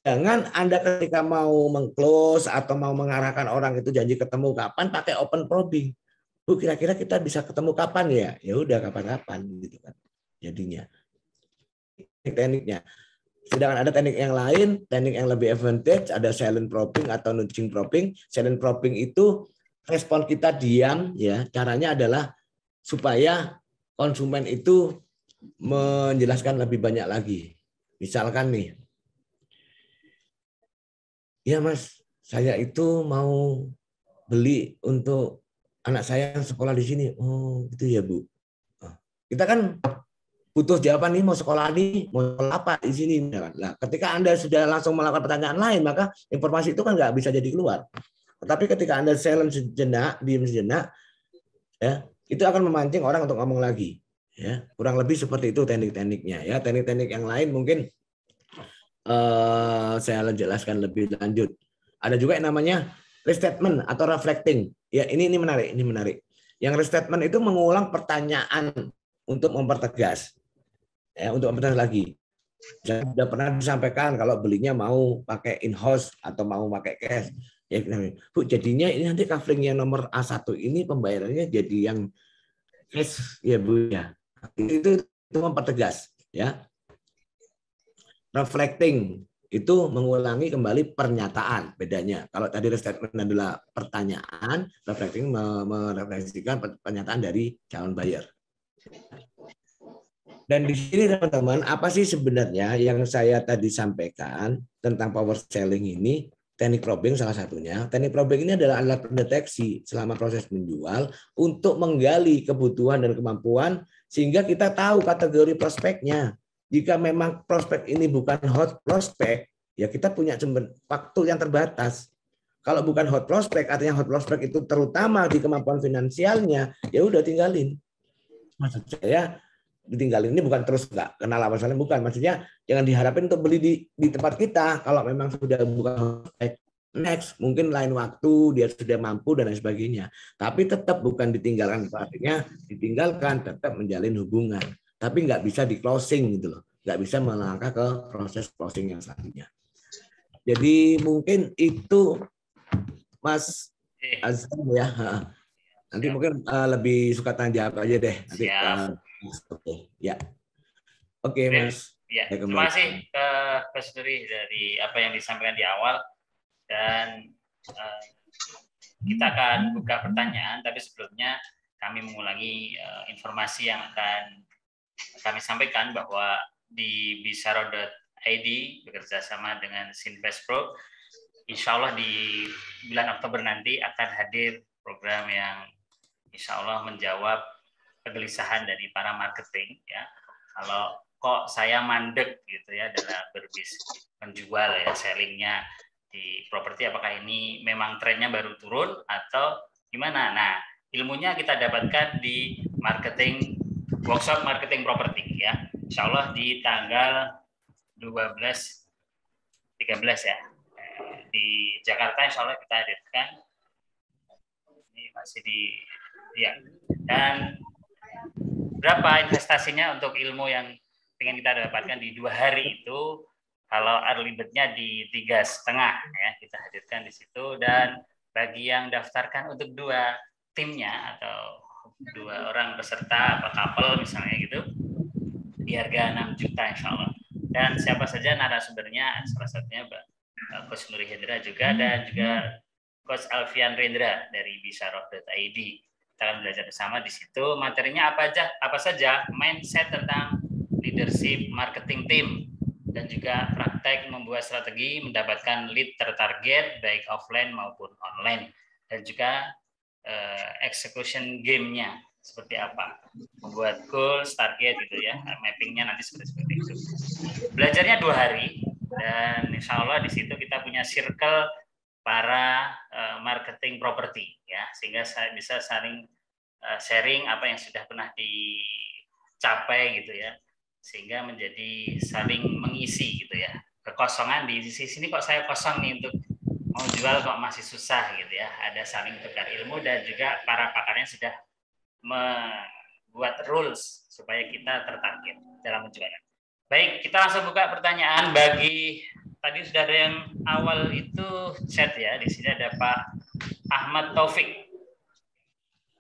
Jangan Anda ketika mau mengclose atau mau mengarahkan orang itu janji ketemu kapan pakai open probing. Bu, kira-kira kita bisa ketemu kapan ya? Ya udah kapan-kapan gitu kan. Jadinya tekniknya. Sedangkan ada teknik yang lain, teknik yang lebih advantage, ada silent probing atau nudging probing. Silent probing itu respon kita diam, ya. Caranya adalah supaya konsumen itu menjelaskan lebih banyak lagi. Misalkan nih, ya Mas, saya itu mau beli untuk anak saya yang sekolah di sini. Oh, gitu ya Bu. Kita kan butuh jawaban nih, mau sekolah nih, mau sekolah apa di sini. Nah, ketika Anda sudah langsung melakukan pertanyaan lain, maka informasi itu kan nggak bisa jadi keluar. Tetapi ketika Anda silent sejenak, diam sejenak, ya, itu akan memancing orang untuk ngomong lagi. Ya, kurang lebih seperti itu teknik-tekniknya. Ya, teknik-teknik yang lain mungkin saya jelaskan lebih lanjut. Ada juga yang namanya restatement atau reflecting. Ya, ini menarik, ini menarik. Yang restatement itu mengulang pertanyaan untuk mempertegas. Ya, untuk mempertegas lagi. Sudah pernah disampaikan kalau belinya mau pakai in-house atau mau pakai cash. Ya, Bu, jadinya ini nanti covering yang nomor A1 ini pembayarannya jadi yang cash ya Bu ya. Itu mempertegas ya. Reflecting itu mengulangi kembali pernyataan, bedanya. Kalau tadi restatement adalah pertanyaan, reflecting merefleksikan pernyataan dari calon buyer. Dan di sini teman-teman, apa sih sebenarnya yang saya tadi sampaikan tentang power selling ini? Teknik probing salah satunya. Teknik probing ini adalah alat pendeteksi selama proses menjual untuk menggali kebutuhan dan kemampuan sehingga kita tahu kategori prospeknya. Jika memang prospek ini bukan hot prospek, ya kita punya waktu yang terbatas. Kalau bukan hot prospek, artinya hot prospek itu terutama di kemampuan finansialnya, ya udah tinggalin. Maksud saya, ditinggalin ini bukan terus nggak kenal apa soalnya, bukan, maksudnya jangan diharapin untuk beli di tempat kita kalau memang sudah bukan next, mungkin lain waktu dia sudah mampu dan lain sebagainya, tapi tetap bukan ditinggalkan, artinya ditinggalkan tetap menjalin hubungan, tapi nggak bisa di closing gitu loh, nggak bisa melangkah ke proses closing yang selanjutnya. Jadi mungkin itu Mas Azam ya. Nanti mungkin lebih suka tanya jawab aja deh. Nanti oke, ya. Oke, Mas.
Ya, terima kasih Pak Sudri dari apa yang disampaikan di awal, dan kita akan buka pertanyaan, tapi sebelumnya kami mengulangi informasi yang akan kami sampaikan bahwa di bisaro.id bekerja sama dengan Sinvest Pro, insya Allah di bulan Oktober nanti akan hadir program yang insya Allah menjawab kegelisahan dari para marketing. Ya, kalau kok saya mandek gitu ya dalam berbisnis menjual ya, sellingnya di properti, apakah ini memang trennya baru turun atau gimana? Nah, ilmunya kita dapatkan di workshop marketing properti ya. Insya Allah di tanggal 12-13 ya. Di Jakarta insya Allah kita hadirkan. Ini masih ya. Dan berapa investasinya untuk ilmu yang ingin kita dapatkan di 2 hari itu? Kalau early bird-nya di 3,5 ya, kita hadirkan di situ. Dan bagi yang daftarkan untuk 2 timnya atau 2 orang peserta atau couple misalnya gitu, di harga 6 juta insya Allah. Dan siapa saja narasumbernya, salah satunya Coach Nuri Hendra juga, dan juga Coach Alfian Rendra dari bisaro.id. Kita akan belajar bersama di situ. Materinya apa saja, mindset tentang leadership marketing team, dan juga praktek membuat strategi mendapatkan lead tertarget baik offline maupun online, dan juga execution game-nya seperti apa, membuat goals, target gitu ya, mappingnya nanti seperti itu. Belajarnya 2 hari, dan insya Allah di situ kita punya circle para marketing properti ya, sehingga bisa saling sharing apa yang sudah pernah dicapai gitu ya, sehingga menjadi saling mengisi gitu ya. Kekosongan di sisi ini kok saya kosong nih untuk mau jual kok masih susah gitu ya. Ada saling tukar ilmu, dan juga para pakarnya sudah membuat rules supaya kita tertarget dalam menjualnya. Baik, kita langsung buka pertanyaan. Bagi tadi sudah ada yang awal itu chat ya. Di sini ada Pak Ahmad Taufik.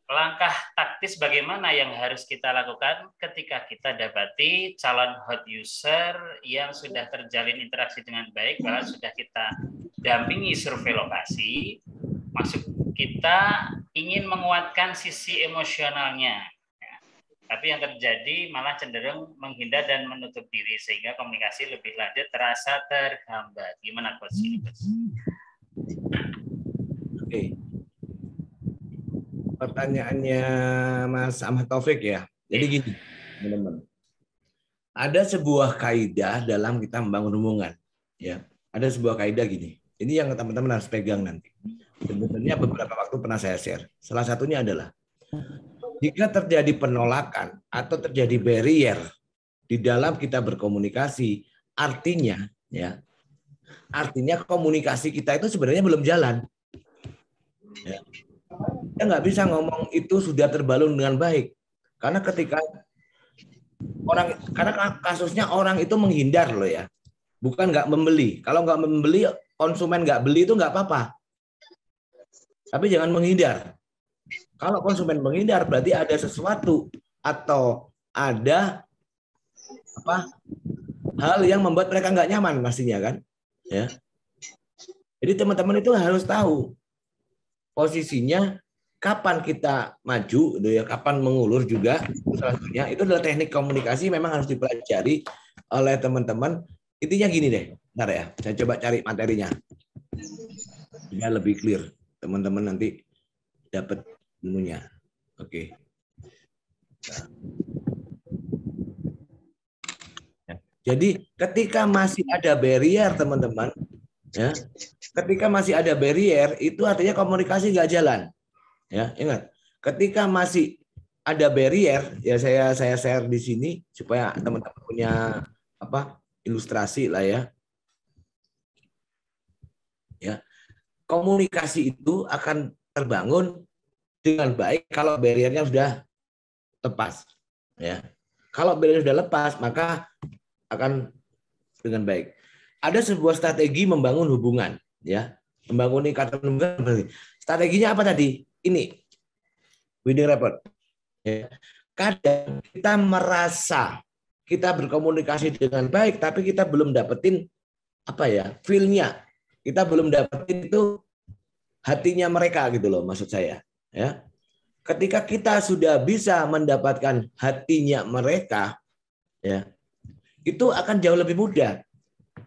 Langkah taktis bagaimana yang harus kita lakukan ketika kita dapati calon hot user yang sudah terjalin interaksi dengan baik, bahkan sudah kita dampingi survei lokasi, maksud kita ingin menguatkan sisi emosionalnya, ya. Tapi yang terjadi malah cenderung menghindar dan menutup diri, sehingga komunikasi lebih lanjut terasa terhambat. Gimana Coach?
Oke. Pertanyaannya Mas Ahmad Taufik ya. Jadi gini, teman-teman. Ada sebuah kaidah dalam kita membangun hubungan. Ya, ada sebuah kaidah gini. Ini yang teman-teman harus pegang nanti. Sebenarnya beberapa waktu pernah saya share. Salah satunya adalah jika terjadi penolakan atau terjadi barrier di dalam kita berkomunikasi, artinya komunikasi kita itu sebenarnya belum jalan. Ya. Kita nggak bisa ngomong itu sudah terbalun dengan baik, karena karena kasusnya orang itu menghindar loh ya, bukan nggak membeli. Kalau nggak membeli, konsumen nggak beli itu nggak apa-apa, tapi jangan menghindar. Kalau konsumen menghindar berarti ada sesuatu atau ada hal yang membuat mereka nggak nyaman pastinya kan, ya. Jadi teman-teman itu harus tahu posisinya. Kapan kita maju, kapan mengulur juga, salah satunya itu adalah teknik komunikasi, memang harus dipelajari oleh teman-teman. Intinya gini deh, bentar ya, saya coba cari materinya, biar lebih clear, teman-teman nanti dapat ilmunya. Oke. Nah. Jadi ketika masih ada barrier, teman-teman, ya, ketika masih ada barrier itu artinya komunikasi nggak jalan. Ya, ingat, ketika masih ada barrier, ya saya share di sini supaya teman-teman punya ilustrasi lah ya. Ya. Komunikasi itu akan terbangun dengan baik kalau barriernya sudah lepas, ya. Kalau barrier sudah lepas, maka akan dengan baik. Ada sebuah strategi membangun hubungan, ya. Membangun ikatan hubungan. Strateginya apa tadi? Ini winning rapport. Ya. Kadang kita merasa kita berkomunikasi dengan baik, tapi kita belum dapetin feel-nya. Kita belum dapetin itu hatinya mereka gitu loh, maksud saya. Ya. ketika kita sudah bisa mendapatkan hatinya mereka, ya, itu akan jauh lebih mudah.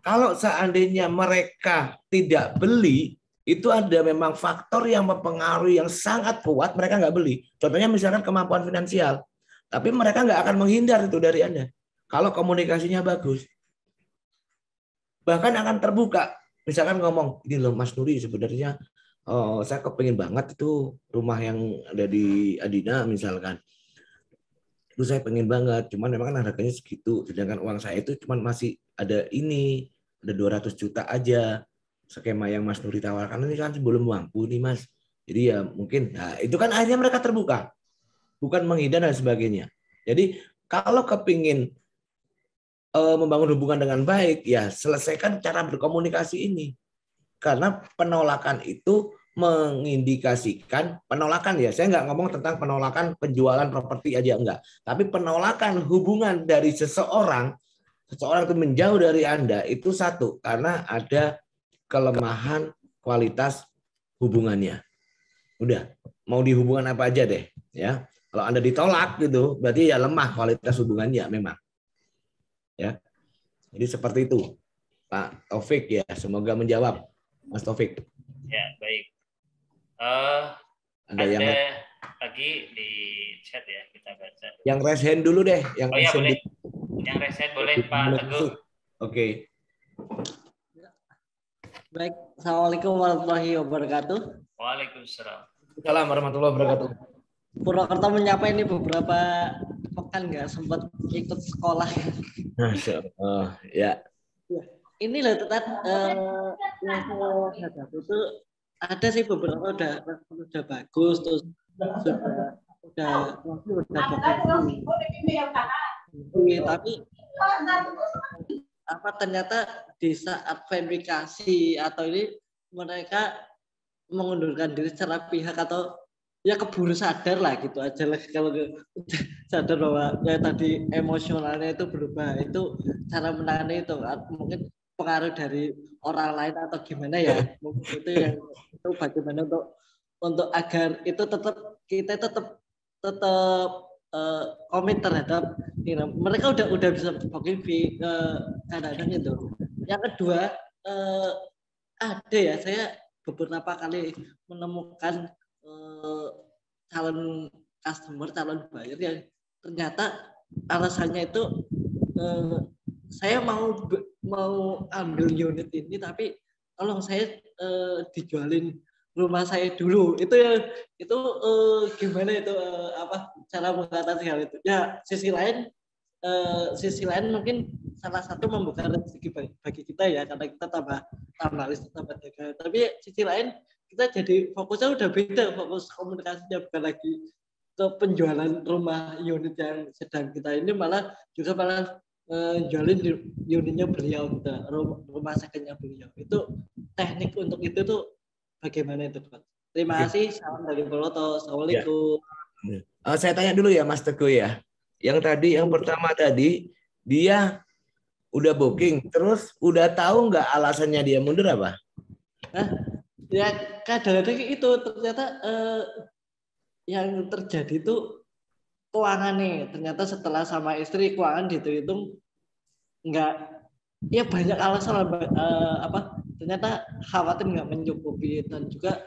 Kalau seandainya mereka tidak beli, itu ada memang faktor yang mempengaruhi yang sangat kuat, mereka nggak beli. Contohnya misalkan kemampuan finansial. Tapi mereka nggak akan menghindar itu dari Anda. Kalau komunikasinya bagus. Bahkan akan terbuka. Misalkan ngomong, ini loh Mas Nuri sebenarnya saya kepingin banget itu rumah yang ada di Adina misalkan. Itu saya pengen banget, cuman memang kan harganya segitu. Sedangkan uang saya itu cuman masih ada ini, ada 200 juta aja. Skema yang Mas Nuri tawarkan ini kan sebelum mampu nih Mas. Jadi ya mungkin, nah itu kan akhirnya mereka terbuka. Bukan menghindar dan sebagainya. Jadi kalau kepingin membangun hubungan dengan baik, ya selesaikan cara berkomunikasi ini. Karena penolakan itu mengindikasikan penolakan ya. Saya nggak ngomong tentang penolakan penjualan properti aja enggak. Tapi penolakan hubungan dari seseorang itu menjauh dari Anda itu satu. Karena ada kelemahan kualitas hubungannya. Udah, mau di hubungan apa aja deh. Ya, kalau Anda ditolak gitu, berarti ya lemah kualitas hubungannya memang. Ya, jadi seperti itu, Pak Taufik ya. Semoga menjawab, Mas Taufik.
Ya, baik.
Ada yang
lagi di chat ya, kita baca.
Yang raise hand dulu deh. Yang
oh ya boleh. Yang raise hand boleh Pak Teguh.
Oke.
Baik, Assalamualaikum warahmatullahi wabarakatuh.
Waalaikumsalam.
Waalaikumsalam warahmatullahi wabarakatuh.
Purwokerto menyapa ini beberapa pekan nggak sempat ikut sekolah.
Masya Allah, ya.
Ini loh tetap yang saya hadapi itu ada sih beberapa udah bagus, terus udah tapi apa ternyata di saat verifikasi atau ini mereka mengundurkan diri secara pihak atau ya keburu sadar lah gitu aja lah, kalau sadar bahwa ya tadi emosionalnya itu berubah, itu cara menangani itu mungkin pengaruh dari orang lain atau gimana ya, mungkin itu yang itu bagaimana untuk agar itu kita tetap komit terhadap ini. Mereka udah bisa booking fee kadang-kadang itu. Yang kedua ada ya, saya beberapa kali menemukan calon customer, calon buyer yang ternyata alasannya itu saya mau ambil unit ini tapi tolong saya dijualin rumah saya dulu. Itu gimana itu apa cara mengatasi hal itu? Ya sisi lain mungkin salah satu membuka rezeki bagi kita ya, karena kita tambah listrik, tambah dagang. Tapi sisi lain kita jadi fokusnya udah beda, fokus komunikasinya bukan lagi ke penjualan rumah unit yang sedang kita ini, malah jualin unitnya beliau, rumah secondnya beliau. Itu teknik untuk itu tuh bagaimana itu, Pak? Terima kasih. Salam dari Purwokerto. Assalamualaikum.
Ya. Saya tanya dulu ya, Mas Teguh ya. Yang pertama tadi dia udah booking, terus udah tahu nggak alasannya dia mundur apa?
Ya kadang-kadang itu ternyata yang terjadi itu keuangan nih. Ternyata setelah sama istri keuangan dihitung nggak, ya banyak alasan ternyata khawatir nggak mencukupi, dan juga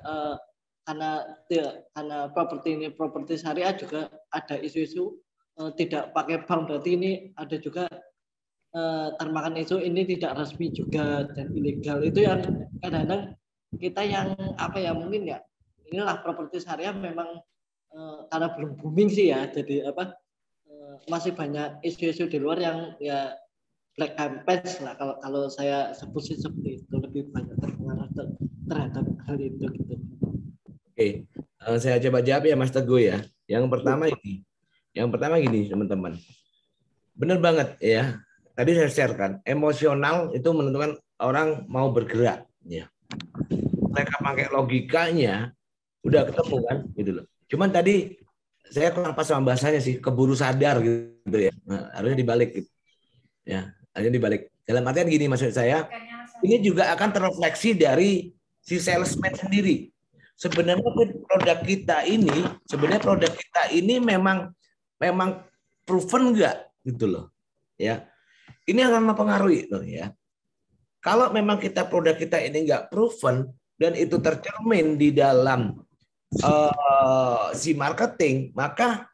karena properti syariah juga ada isu-isu tidak pakai bank, berarti ini ada juga termakan isu ini tidak resmi juga dan ilegal. Itu yang kadang-kadang kita yang mungkin ya inilah properti syariah memang karena belum booming sih ya, jadi masih banyak isu-isu di luar yang ya black campaign lah, kalau saya sebut sih seperti itu, lebih banyak terpengaruh terhadap hal itu gitu.
Oke, saya coba jawab ya Mas Teguh ya. Yang pertama gini teman-teman, benar banget ya. Tadi saya share-kan, emosional itu menentukan orang mau bergerak ya. Mereka pakai logikanya udah ketemu kan gitu loh. Cuman tadi saya kurang pas sama bahasanya sih, keburu sadar gitu ya. Nah, harusnya dibalik gitu. Ya, harusnya dibalik. Dalam artian gini maksud saya, ini juga akan terrefleksi dari si salesman sendiri. Sebenarnya produk kita ini sebenarnya produk kita ini memang proven nggak gitu loh ya. Ini akan mempengaruhi loh ya. Kalau memang produk kita ini nggak proven dan itu tercermin di dalam si marketing, maka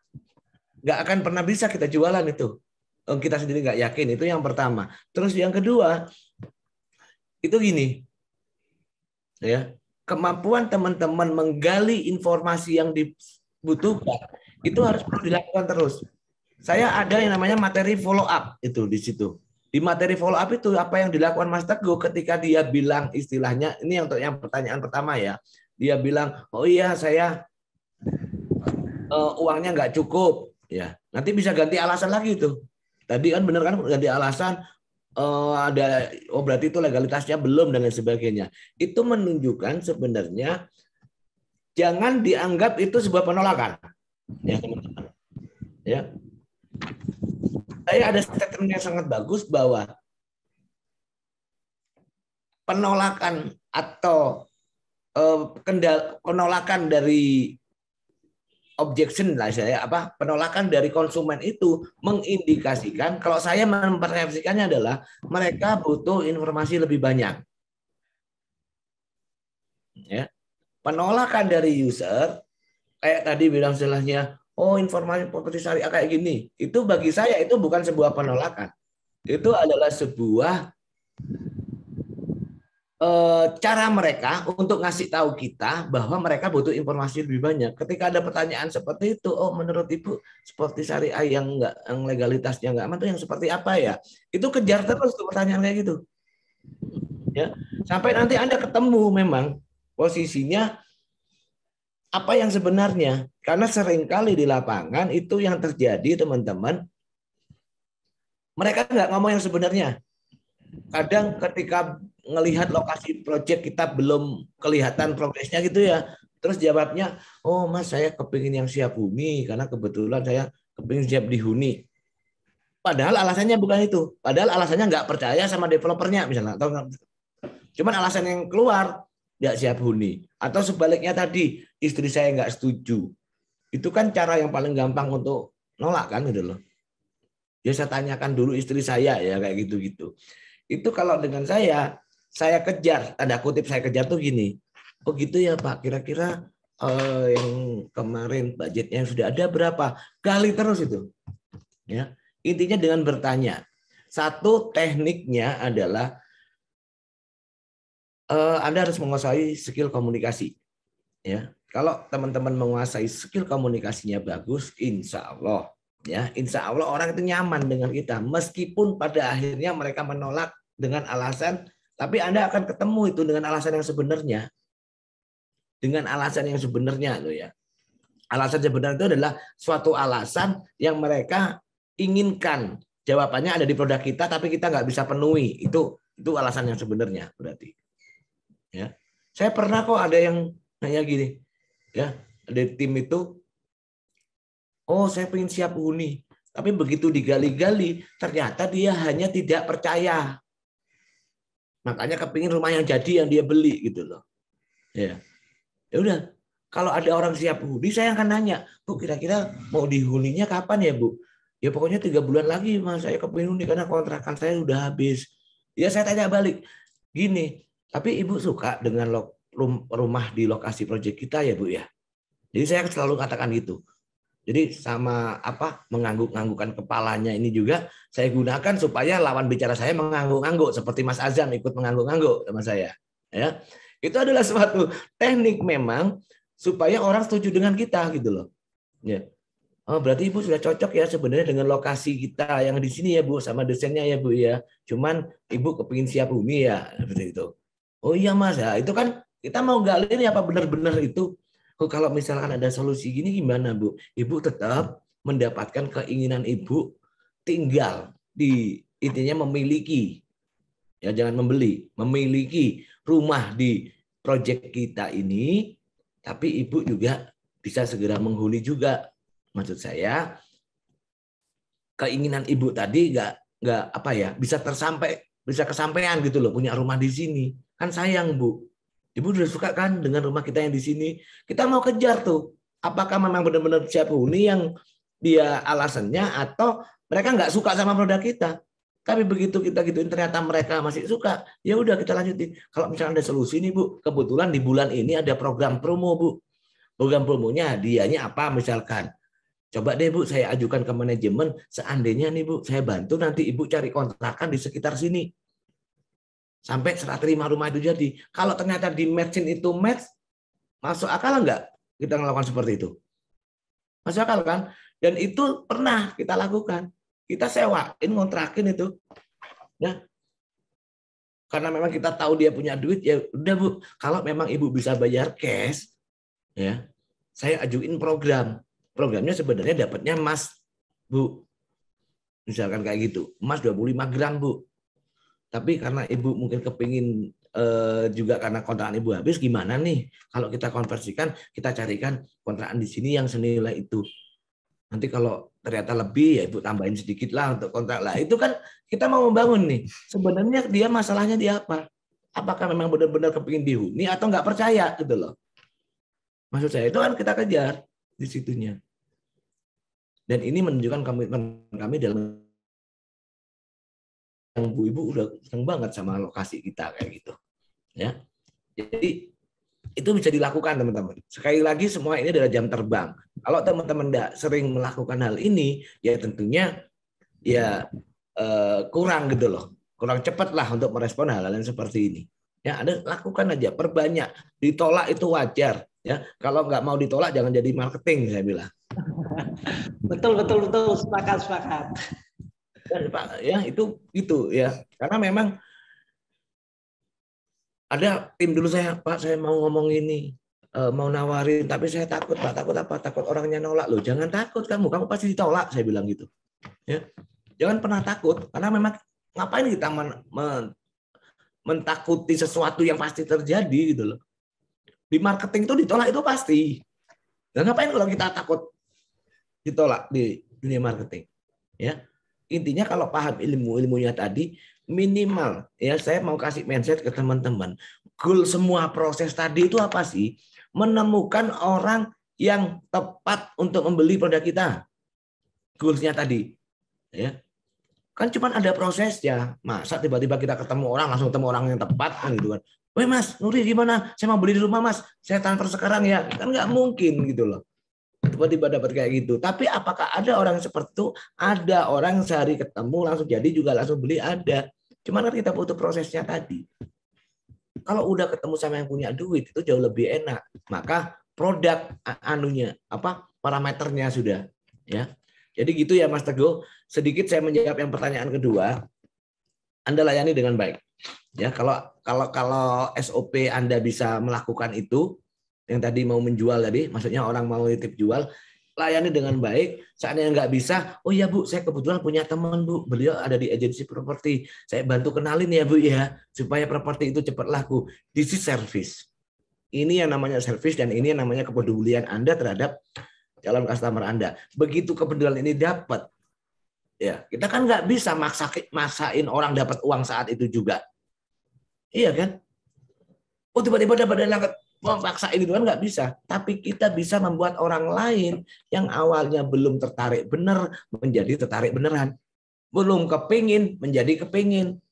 nggak akan pernah bisa kita jualan itu. Kita sendiri nggak yakin, itu yang pertama. Terus yang kedua, itu gini, ya, kemampuan teman-teman menggali informasi yang dibutuhkan itu harus perlu dilakukan terus. Saya ada yang namanya materi follow up itu di situ. Di materi follow up itu apa yang dilakukan Mas Teguh ketika dia bilang istilahnya, ini untuk yang pertanyaan pertama ya, dia bilang, oh iya saya uangnya nggak cukup, ya nanti bisa ganti alasan lagi tuh. Tadi kan bener kan ganti alasan, ada berarti itu legalitasnya belum dan lain sebagainya. Itu menunjukkan sebenarnya jangan dianggap itu sebuah penolakan, ya teman-teman. Ya, saya ada statement yang sangat bagus bahwa penolakan atau penolakan dari objection lah saya penolakan dari konsumen itu mengindikasikan kalau saya mempersepsikannya adalah mereka butuh informasi lebih banyak. Ya. Penolakan dari user kayak tadi bilang istilahnya, oh informasi properti syariah kayak gini, itu bagi saya itu bukan sebuah penolakan. Itu adalah sebuah cara mereka untuk ngasih tahu kita bahwa mereka butuh informasi lebih banyak. Ketika ada pertanyaan seperti itu, oh menurut Ibu seperti syariah yang legalitasnya nggak aman itu yang seperti apa ya? Itu kejar terus tuh pertanyaan kayak gitu. Ya, sampai nanti Anda ketemu memang posisinya apa yang sebenarnya. Karena seringkali di lapangan itu yang terjadi teman-teman, mereka nggak ngomong yang sebenarnya. Kadang ketika ngelihat lokasi proyek kita belum kelihatan progresnya gitu ya, terus jawabnya, oh Mas saya kepingin yang siap huni karena kebetulan saya kepingin siap dihuni. Padahal alasannya bukan itu. Padahal alasannya nggak percaya sama developernya misalnya. Atau cuman alasan yang keluar nggak siap huni. Atau sebaliknya tadi istri saya nggak setuju. Itu kan cara yang paling gampang untuk nolak kan gitu loh. Ya saya tanyakan dulu istri saya ya kayak gitu-gitu. Itu kalau dengan saya kejar, tanda kutip saya kejar tuh gini. Oh gitu ya Pak, kira-kira yang kemarin budgetnya sudah ada berapa? Gali terus itu. Ya. Intinya dengan bertanya. Satu tekniknya adalah Anda harus menguasai skill komunikasi. Ya. Kalau teman-teman menguasai skill komunikasinya bagus, insya Allah orang itu nyaman dengan kita. Meskipun pada akhirnya mereka menolak dengan alasan, tapi Anda akan ketemu itu dengan alasan yang sebenarnya. Dengan alasan yang sebenarnya loh ya. Alasan sebenarnya itu adalah suatu alasan yang mereka inginkan. Jawabannya ada di produk kita, tapi kita nggak bisa penuhi. Itu alasan yang sebenarnya berarti. Ya. Saya pernah kok ada yang nanya gini, ya, ada tim itu. Oh, saya pengen siap huni. Tapi begitu digali-gali, ternyata dia hanya tidak percaya. Makanya kepingin rumah yang jadi yang dia beli gitu loh. Ya. Ya udah, kalau ada orang siap huni, saya akan nanya, Bu, kira-kira mau dihuninya kapan ya, Bu? Ya pokoknya 3 bulan lagi, Mas. Saya kepingin huni karena kontrakan saya udah habis. Ya saya tanya balik, gini, tapi Ibu suka dengan rumah di lokasi proyek kita ya, Bu ya? Jadi saya selalu katakan gitu. Jadi sama mengangguk-anggukkan kepalanya ini juga saya gunakan supaya lawan bicara saya mengangguk-angguk seperti Mas Azam ikut mengangguk-angguk sama saya. Ya, itu adalah suatu teknik memang supaya orang setuju dengan kita gitu loh. Ya. Oh, berarti Ibu sudah cocok ya sebenarnya dengan lokasi kita yang di sini ya Bu sama desainnya ya Bu ya. Cuman Ibu kepingin siap huni ya seperti itu. Oh iya Mas ya itu kan kita mau gali ini apa benar-benar itu. Oh, kalau misalkan ada solusi gini gimana Bu? Ibu tetap mendapatkan keinginan Ibu tinggal di intinya memiliki, ya jangan membeli, memiliki rumah di proyek kita ini, tapi Ibu juga bisa segera menghuni juga. Maksud saya keinginan Ibu tadi bisa kesampaian gitu loh punya rumah di sini. Kan sayang Bu. Ibu udah suka kan dengan rumah kita yang di sini? Kita mau kejar tuh. Apakah memang benar-benar siap huni yang dia alasannya atau mereka nggak suka sama produk kita? Tapi begitu kita gituin ternyata mereka masih suka, ya udah kita lanjutin. Kalau misalnya ada solusi nih Bu, kebetulan di bulan ini ada program promo Bu. Program promonya hadiahnya apa misalkan? Coba deh Bu, saya ajukan ke manajemen. Seandainya nih Bu, saya bantu nanti Ibu cari kontrakan di sekitar sini. Sampai serah terima rumah itu jadi. Kalau ternyata di match-in itu match, masuk akal nggak kita melakukan seperti itu? Masuk akal kan? Dan itu pernah kita lakukan. Kita sewain, kontrakin itu. Ya. Karena memang kita tahu dia punya duit, ya udah Bu. Kalau memang Ibu bisa bayar cash, ya, saya ajuin program. Programnya sebenarnya dapatnya emas, Bu. Misalkan kayak gitu. Emas 25 gram, Bu. Tapi karena Ibu mungkin kepingin juga karena kontrakan Ibu habis, gimana nih? Kalau kita konversikan, kita carikan kontrakan di sini yang senilai itu. Nanti kalau ternyata lebih, ya Ibu tambahin sedikit lah untuk kontrak lah. Itu kan kita mau membangun nih. Sebenarnya dia masalahnya di apa? Apakah memang benar-benar kepingin dihuni atau nggak percaya gitu loh. Maksud saya itu kan kita kejar di situnya. Dan ini menunjukkan komitmen kami dalam yang ibu udah seneng banget sama lokasi kita kayak gitu, ya. Jadi itu bisa dilakukan teman-teman. Sekali lagi semua ini adalah jam terbang. Kalau teman-teman tidak sering melakukan hal ini, ya tentunya ya kurang gitu loh, kurang cepat lah untuk merespon hal-hal yang seperti ini. Ya, ada lakukan aja, perbanyak. Ditolak itu wajar, ya. Kalau nggak mau ditolak jangan jadi marketing, saya bilang.
Betul, sepakat.
Pak, ya itu ya. Karena memang ada tim dulu saya, Pak, saya mau ngomong ini, mau nawarin, tapi saya takut, Pak. Takut apa? Takut orangnya nolak. Loh, jangan takut kamu pasti ditolak, saya bilang gitu. Ya. Jangan pernah takut, karena memang ngapain kita mentakuti sesuatu yang pasti terjadi gitu loh. Di marketing itu ditolak itu pasti. Dan ngapain kalau kita takut ditolak di dunia marketing? Ya. Intinya kalau paham ilmunya tadi, minimal ya saya mau kasih mindset ke teman-teman. Goal semua proses tadi itu apa sih? Menemukan orang yang tepat untuk membeli produk kita. Goalsnya tadi. Ya. Kan cuma ada prosesnya. Masa tiba-tiba kita ketemu orang, langsung ketemu orang yang tepat kan gitu kan. Weh Mas, Nuri gimana? Saya mau beli di rumah Mas. Saya transfer sekarang ya. Kan nggak mungkin gitu loh. Tiba-tiba dapat kayak gitu. Tapi apakah ada orang seperti itu? Ada orang sehari ketemu langsung jadi juga langsung beli, ada. Cuman kan kita butuh prosesnya tadi. Kalau udah ketemu sama yang punya duit itu jauh lebih enak. Maka produk parameternya sudah ya. Jadi gitu ya Mas Teguh. Sedikit saya menjawab yang pertanyaan kedua. Anda layani dengan baik. Ya, kalau SOP Anda bisa melakukan itu, yang tadi mau menjual tadi, maksudnya orang mau titip jual, layani dengan baik. Seandainya nggak bisa, oh ya Bu, saya kebetulan punya teman Bu, beliau ada di agensi properti, saya bantu kenalin ya Bu ya, supaya properti itu cepat laku. This is service. Ini yang namanya service dan ini yang namanya kepedulian Anda terhadap calon customer Anda. Begitu kepedulian ini dapat, ya kita kan nggak bisa maksain orang dapat uang saat itu juga. Iya kan? Oh tiba-tiba dapat dana paksain itu kan nggak bisa. Tapi kita bisa membuat orang lain yang awalnya belum tertarik benar menjadi tertarik beneran. Belum kepingin menjadi kepingin.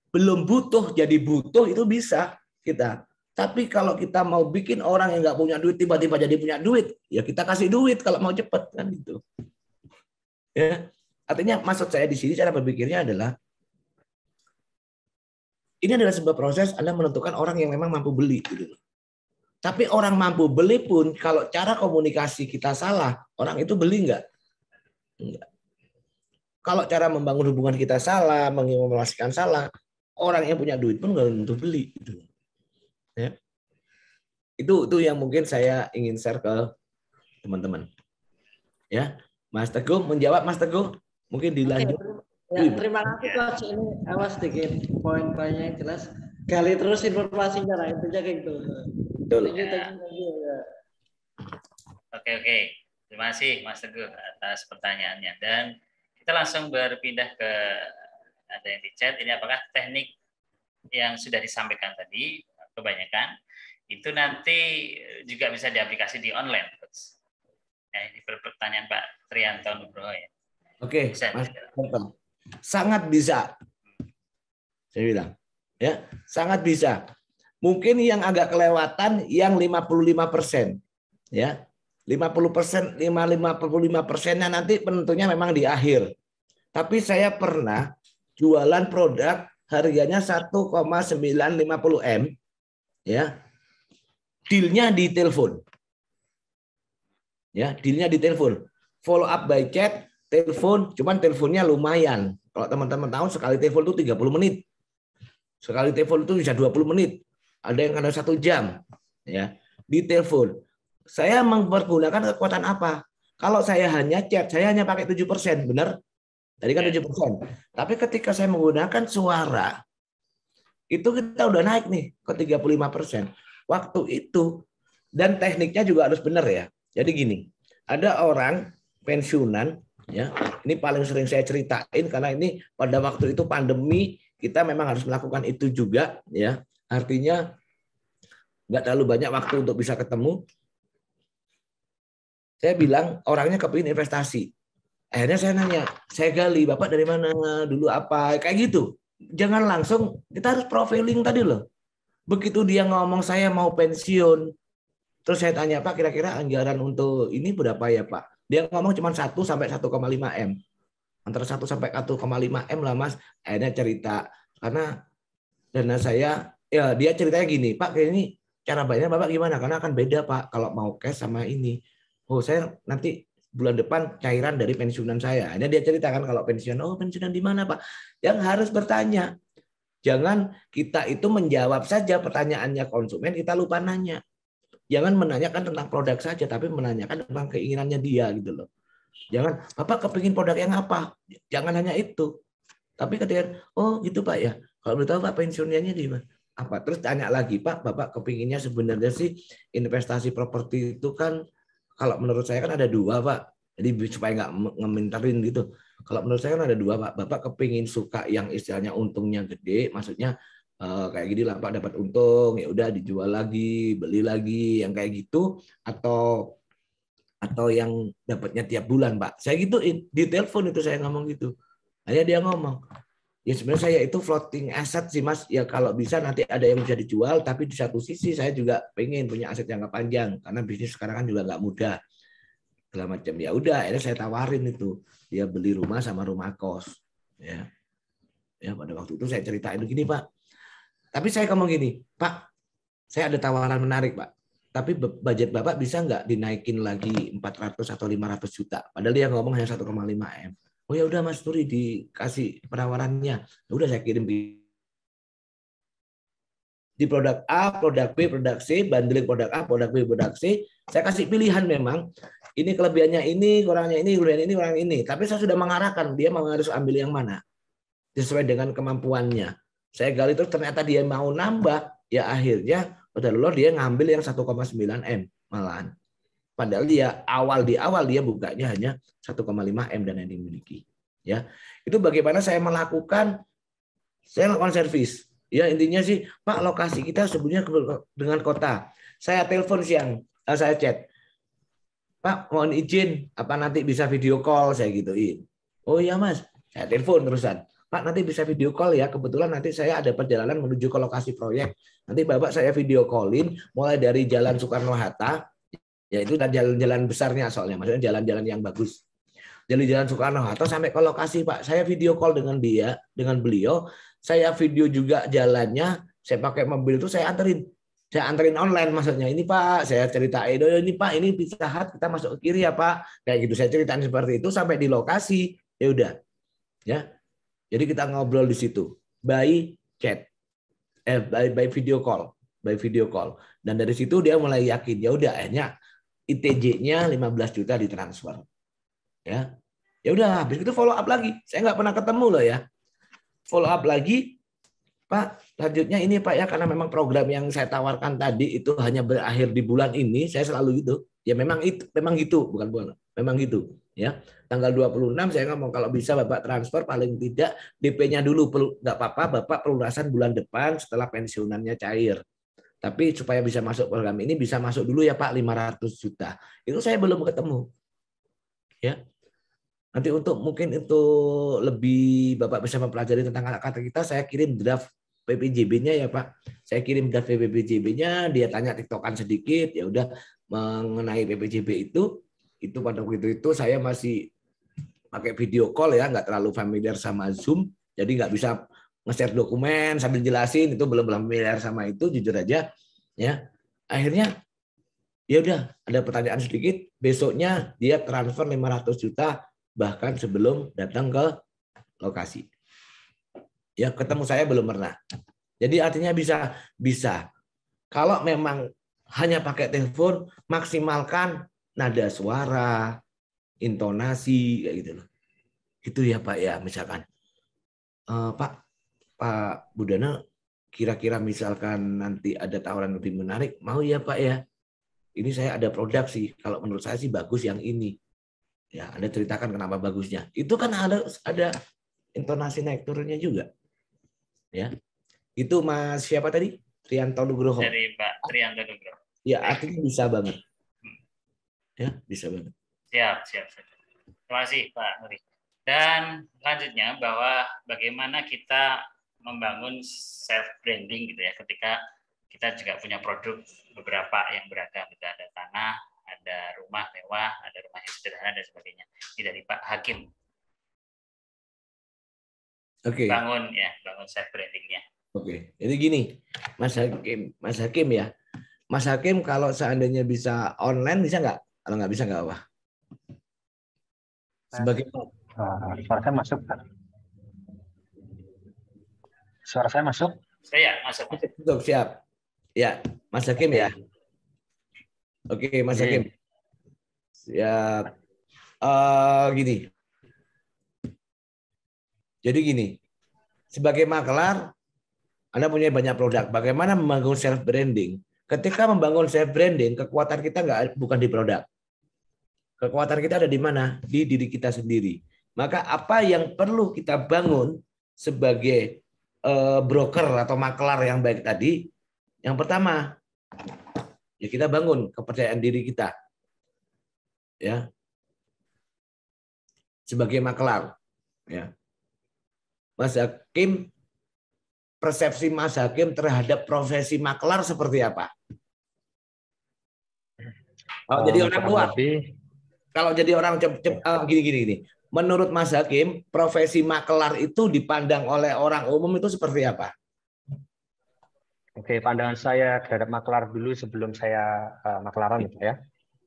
Belum butuh jadi butuh, itu bisa kita. Tapi kalau kita mau bikin orang yang nggak punya duit tiba-tiba jadi punya duit, ya kita kasih duit kalau mau cepat kan gitu. Ya. Artinya maksud saya di sini cara berpikirnya adalah ini adalah sebuah proses Anda menentukan orang yang memang mampu beli gitu. Tapi orang mampu beli pun kalau cara komunikasi kita salah, orang itu beli enggak? Enggak. Kalau cara membangun hubungan kita salah, menginformasikan salah, orang yang punya duit pun enggak tentu beli gitu. Ya. Itu yang mungkin saya ingin share ke teman-teman. Ya. Mas Teguh menjawab, Mas Teguh? Mungkin dilanjut.
Ya, terima kasih Coach. Ini awas sedikit poin-poinnya yang jelas. Gali terus informasinya lah, intinya kayak gitu.
Thank you. Oke. Terima kasih Mas Teguh atas pertanyaannya. Dan kita langsung berpindah ke ada yang di chat. Ini apakah teknik yang sudah disampaikan tadi kebanyakan itu nanti juga bisa diaplikasi di online, Coach. Nah, ini pertanyaan Pak Trianto Nugroho ya.
Oke,
Bisa,
Mas Trianto. Sangat bisa. Saya bilang, ya, sangat bisa. Mungkin yang agak kelewatan yang 55%, ya. 50%, 55%-nya nanti penentunya memang di akhir. Tapi saya pernah jualan produk harganya 1,950 M, ya. Dealnya di telepon. Ya, dealnya di telepon. Follow up by chat, telepon, cuman teleponnya lumayan. Kalau teman-teman tahu sekali telepon itu 30 menit. Sekali telepon itu bisa 20 menit. Ada yang ada 1 jam. Ya, di telepon. Saya mempergunakan kekuatan apa? Kalau saya hanya chat, saya hanya pakai 7%, benar? Tadi kan 7%. Tapi ketika saya menggunakan suara, itu kita udah naik nih ke 35%. Waktu itu, dan tekniknya juga harus benar ya. Jadi gini, ada orang pensiunan, ya, ini paling sering saya ceritain karena ini pada waktu itu pandemi, kita memang harus melakukan itu juga, ya. Artinya nggak terlalu banyak waktu untuk bisa ketemu. Saya bilang orangnya kepingin investasi. Akhirnya saya nanya, saya gali, Bapak dari mana, dulu apa, kayak gitu. Jangan langsung, kita harus profiling tadi loh. Begitu dia ngomong saya mau pensiun, terus saya tanya, Pak, kira-kira anggaran untuk ini berapa ya, Pak? Dia ngomong cuma 1 sampai 1,5 M. Antara 1 sampai 1,5 M lah, Mas. Akhirnya cerita, karena dana saya, ya dia ceritanya gini, Pak, kayak ini cara bayarnya Bapak gimana? Karena akan beda, Pak, kalau mau cash sama ini. Oh, saya nanti bulan depan cairan dari pensiunan saya. Akhirnya dia ceritakan kalau pensiun, oh pensiunan di mana, Pak? Yang harus bertanya. Jangan kita itu menjawab saja pertanyaannya konsumen, kita lupa nanya. Jangan menanyakan tentang produk saja, tapi menanyakan tentang keinginannya dia gitu loh. Jangan, Bapak kepingin produk yang apa? Jangan hanya itu. Tapi ketika, oh gitu Pak ya. Kalau boleh tahu Pak pensiunnya di mana? Apa? Terus tanya lagi, Pak, Bapak kepinginnya sebenarnya sih investasi properti itu kan, kalau menurut saya kan ada 2, Pak. Jadi supaya nggak ngeminterin gitu. Kalau menurut saya kan ada 2, Pak. Bapak kepingin suka yang istilahnya untungnya gede, maksudnya kayak gini lah Pak, dapat untung, ya udah dijual lagi, beli lagi, yang kayak gitu, atau yang dapatnya tiap bulan, Pak. Saya gituin di telepon itu, saya ngomong gitu. Akhirnya dia ngomong, ya sebenarnya saya itu floating asset sih Mas. Ya kalau bisa nanti ada yang bisa dijual, tapi di satu sisi saya juga pengen punya aset jangka panjang karena bisnis sekarang kan juga nggak mudah. Segala macam. Ya udah, akhirnya saya tawarin itu. Dia beli rumah sama rumah kos. Ya. Ya pada waktu itu saya ceritain begini, Pak. Tapi saya ngomong gini, Pak, saya ada tawaran menarik, Pak. Tapi budget Bapak bisa nggak dinaikin lagi 400 atau 500 juta? Padahal dia ngomong hanya 1,5 M. Oh ya udah Mas Turi dikasih penawarannya. Ya udah saya kirim di produk A, produk B, produk C, bundling produk A, produk B, produk C. Saya kasih pilihan memang. Ini kelebihannya ini, kurangnya ini, kelebihan ini, kurang ini. Tapi saya sudah mengarahkan dia mau harus ambil yang mana sesuai dengan kemampuannya. Saya gali terus ternyata dia mau nambah, ya akhirnya udah lolos dia ngambil yang 1,9 M malahan. Padahal dia di awal dia bukanya hanya 1,5 M dan yang dimiliki. Ya, itu bagaimana saya melakukan servis. Ya intinya sih, Pak lokasi kita sebenarnya dengan kota. Saya telepon siang, saya chat. Pak mohon izin, apa nanti bisa video call, saya gituin. Oh iya Mas, saya telepon terusan. Pak nanti bisa video call ya, kebetulan nanti saya ada perjalanan menuju ke lokasi proyek. Nanti Bapak saya video callin mulai dari Jalan Soekarno-Hatta, yaitu jalan-jalan besarnya soalnya, maksudnya jalan-jalan yang bagus. Dari Jalan Soekarno-Hatta sampai ke lokasi Pak, saya video call dengan beliau, saya video juga jalannya, saya pakai mobil itu saya anterin online maksudnya. Ini Pak, saya ceritain, ini Pak, ini Pizza Hut kita masuk ke kiri ya Pak. Kayak gitu saya ceritain seperti itu sampai di lokasi. Ya udah. Ya. Jadi kita ngobrol di situ. By chat. By video call. Dan dari situ dia mulai yakin. Ya udah akhirnya ITJ-nya 15 juta ditransfer. Ya. Ya udah, habis itu follow up lagi. Saya nggak pernah ketemu loh ya. Follow up lagi. Pak, lanjutnya ini Pak ya, karena memang program yang saya tawarkan tadi itu hanya berakhir di bulan ini, saya selalu gitu. Ya memang gitu, bukan memang gitu. Ya, tanggal 26 saya ngomong kalau bisa Bapak transfer paling tidak DP-nya dulu, nggak apa-apa Bapak pelunasan bulan depan setelah pensiunannya cair. Tapi supaya bisa masuk program ini bisa masuk dulu ya Pak 500 juta. Itu saya belum ketemu. Ya. Nanti mungkin itu lebih Bapak bisa mempelajari tentang kata kita, saya kirim draft PPJB-nya ya Pak. Saya kirim draft PPJB-nya, dia tanya tiktokan sedikit, ya udah mengenai PPJB itu pada waktu itu saya masih pakai video call ya, nggak terlalu familiar sama Zoom, jadi nggak bisa nge-share dokumen sambil jelasin, itu belum familiar sama itu, jujur aja ya. Akhirnya ya udah ada pertanyaan sedikit, besoknya dia transfer 500 juta bahkan sebelum datang ke lokasi. Ya ketemu saya belum pernah. Jadi artinya bisa. Kalau memang hanya pakai telepon, maksimalkan nada suara, intonasi kayak gitu loh. Itu ya Pak ya, misalkan Pak Budana kira-kira misalkan nanti ada tawaran lebih menarik, mau ya Pak ya? Ini saya ada produk sih, kalau menurut saya sih bagus yang ini. Ya, Anda ceritakan kenapa bagusnya. Itu kan ada intonasi naik turunnya juga. Ya. Itu Mas siapa tadi? Trianto Nugroho.
Dari Pak Trianto Nugroho.
Ya, artinya bisa banget. Ya, bisa banget.
Siap. Terima kasih Pak Nuri. Dan selanjutnya bahwa bagaimana kita membangun self branding gitu ya, ketika kita juga punya produk beberapa yang beragam, gitu. Ada tanah, ada rumah mewah, ada rumah yang sederhana dan sebagainya. Ini dari Pak Hakim.
Oke.
Bangun self brandingnya.
Oke. Jadi gini, Mas Hakim ya. Mas Hakim kalau seandainya bisa online bisa nggak? Kalau nggak bisa nggak apa? Sebagai
suara saya masuk, Pak. Suara saya masuk?
Saya masuk.
Cukup, siap. Ya, Mas Hakim ya. Oke, Mas Hakim. Siap. Gini. Jadi gini, sebagai maklar, Anda punya banyak produk. Bagaimana membangun self branding? Ketika membangun self branding, kekuatan kita bukan di produk. Kekuatan kita ada di mana? Di diri kita sendiri. Maka apa yang perlu kita bangun sebagai broker atau maklar yang baik tadi? Yang pertama, ya kita bangun kepercayaan diri kita. Ya. Sebagai maklar, ya. Mas Hakim, persepsi Mas Hakim terhadap profesi maklar seperti apa? Kalau jadi orang luar, kalau jadi orang gini. Menurut Mas Hakim, profesi maklar itu dipandang oleh orang umum itu seperti apa?
Oke, pandangan saya terhadap maklar dulu sebelum saya maklaran gitu ya.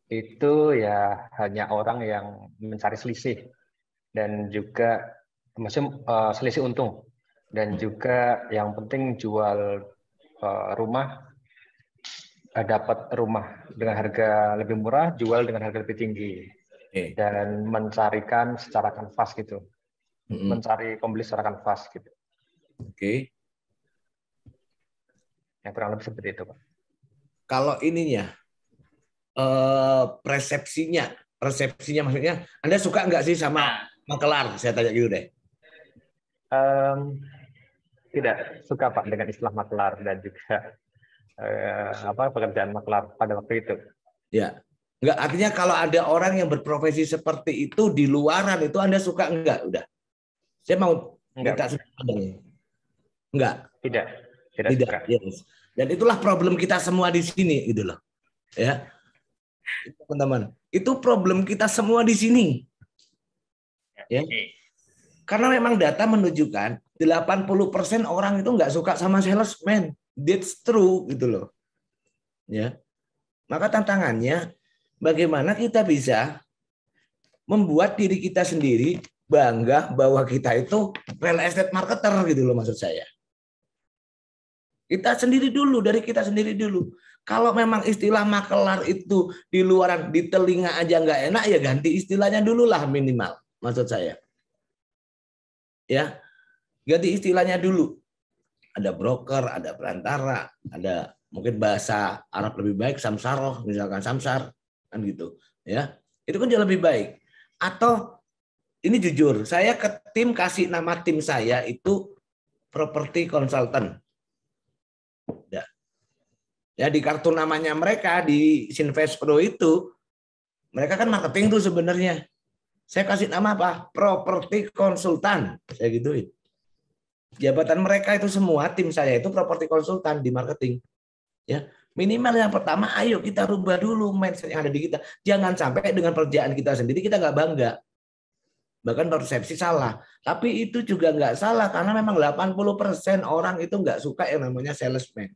Itu ya hanya orang yang mencari selisih dan juga maksudnya selisih untung, dan juga yang penting jual rumah, dapat rumah dengan harga lebih murah, jual dengan harga lebih tinggi, dan mencarikan secara kanvas gitu, mencari pembeli secara kanvas gitu.
Oke.
Yang kurang lebih seperti itu, Pak.
Kalau ininya persepsinya maksudnya, Anda suka nggak sih sama maklar? Saya tanya gitu deh.
Tidak suka Pak dengan istilah maklar dan juga pekerjaan maklar pada waktu itu.
Ya, nggak, artinya kalau ada orang yang berprofesi seperti itu di luaran itu Anda suka enggak? Udah, saya mau minta sebenarnya. Enggak.
Tidak suka.
Yes. Dan itulah problem kita semua di sini, gitu loh. Ya, teman-teman, itu problem kita semua di sini. Ya. Karena memang data menunjukkan 80% orang itu nggak suka sama salesman. That's true, gitu loh. Ya. Maka tantangannya bagaimana kita bisa membuat diri kita sendiri bangga bahwa kita itu real estate marketer, gitu loh maksud saya. Kita sendiri dulu, dari kita sendiri dulu. Kalau memang istilah makelar itu di luaran, di telinga aja nggak enak, ya ganti istilahnya dulu lah minimal, maksud saya. Ya, ganti istilahnya dulu. Ada broker, ada perantara, ada mungkin bahasa Arab lebih baik, samsaroh, misalkan samsar, kan gitu. Ya, itu kan jauh lebih baik. Atau ini jujur, saya ke tim kasih nama tim saya itu property consultant. Ya. Ya di kartu namanya mereka di Sinvest Pro itu, mereka kan marketing tuh sebenarnya. Saya kasih nama apa? Properti konsultan. Saya gituin. Jabatan mereka itu semua, tim saya itu properti konsultan di marketing. Ya, minimal yang pertama, ayo kita rubah dulu mindset yang ada di kita. Jangan sampai dengan pekerjaan kita sendiri kita nggak bangga. Bahkan persepsi salah. Tapi itu juga nggak salah karena memang 80% orang itu nggak suka yang namanya salesman.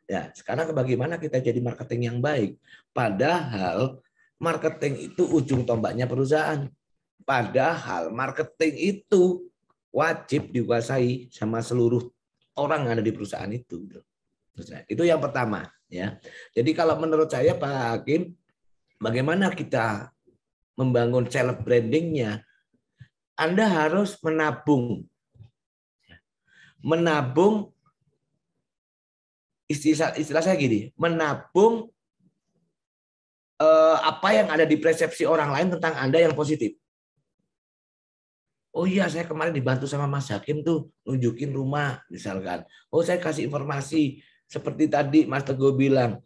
Ya, sekarang bagaimana kita jadi marketing yang baik? Padahal marketing itu ujung tombaknya perusahaan. Padahal marketing itu wajib dikuasai sama seluruh orang yang ada di perusahaan itu. Itu yang pertama. Ya. Jadi kalau menurut saya Pak Hakim, bagaimana kita membangun self brandingnya? Anda harus menabung. Menabung, istilah saya gini, menabung apa yang ada di persepsi orang lain tentang Anda yang positif. Oh iya, saya kemarin dibantu sama Mas Hakim tuh nunjukin rumah misalkan. Oh saya kasih informasi seperti tadi Mas Teguh bilang,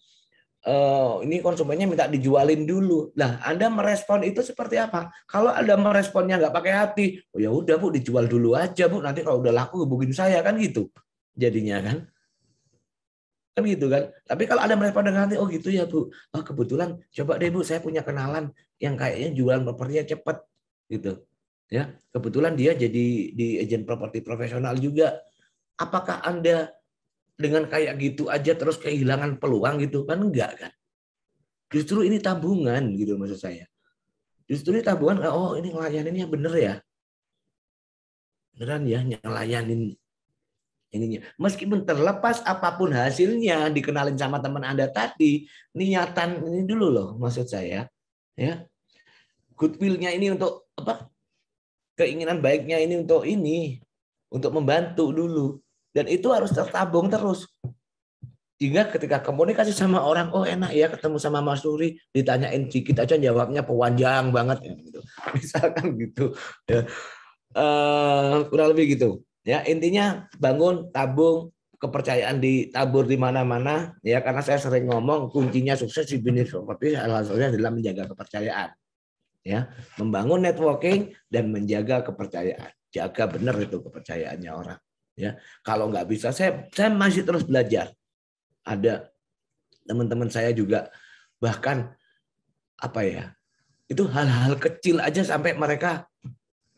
ini konsumennya minta dijualin dulu. Nah, Anda merespon itu seperti apa? Kalau Anda meresponnya nggak pakai hati, oh ya udah Bu, dijual dulu aja Bu. Nanti kalau udah laku hubungin saya kan gitu. Jadinya kan gitu kan. Tapi kalau ada merespon dengan hati, oh gitu ya Bu. Oh kebetulan coba deh Bu, saya punya kenalan yang kayaknya jualan propertinya cepat gitu. Ya, kebetulan dia jadi di agen properti profesional juga. Apakah Anda dengan kayak gitu aja terus kehilangan peluang gitu kan? Enggak kan? Justru ini tabungan gitu maksud saya. Justru ini tabungan, oh ini ngelayaninnya bener ya. Beneran ya ngelayanin ininya. Meskipun terlepas apapun hasilnya dikenalin sama teman Anda tadi, niatan ini dulu loh maksud saya. Ya. Goodwill-nya ini untuk apa? Keinginan baiknya ini untuk membantu dulu. Dan itu harus tertabung terus. Hingga ketika komunikasi sama orang, oh enak ya ketemu sama Mas Suri, ditanyain dikit aja jawabnya pewanjang banget ya, gitu. Misalkan gitu. Ya. Kurang lebih gitu. Ya, intinya bangun, tabung, kepercayaan ditabur di mana-mana ya karena saya sering ngomong kuncinya sukses di bisnis properti salah satunya adalah menjaga kepercayaan. Ya, membangun networking dan menjaga kepercayaan. Jaga benar itu kepercayaannya orang. Ya, kalau nggak bisa saya masih terus belajar. Ada teman-teman saya juga bahkan apa ya itu hal-hal kecil aja sampai mereka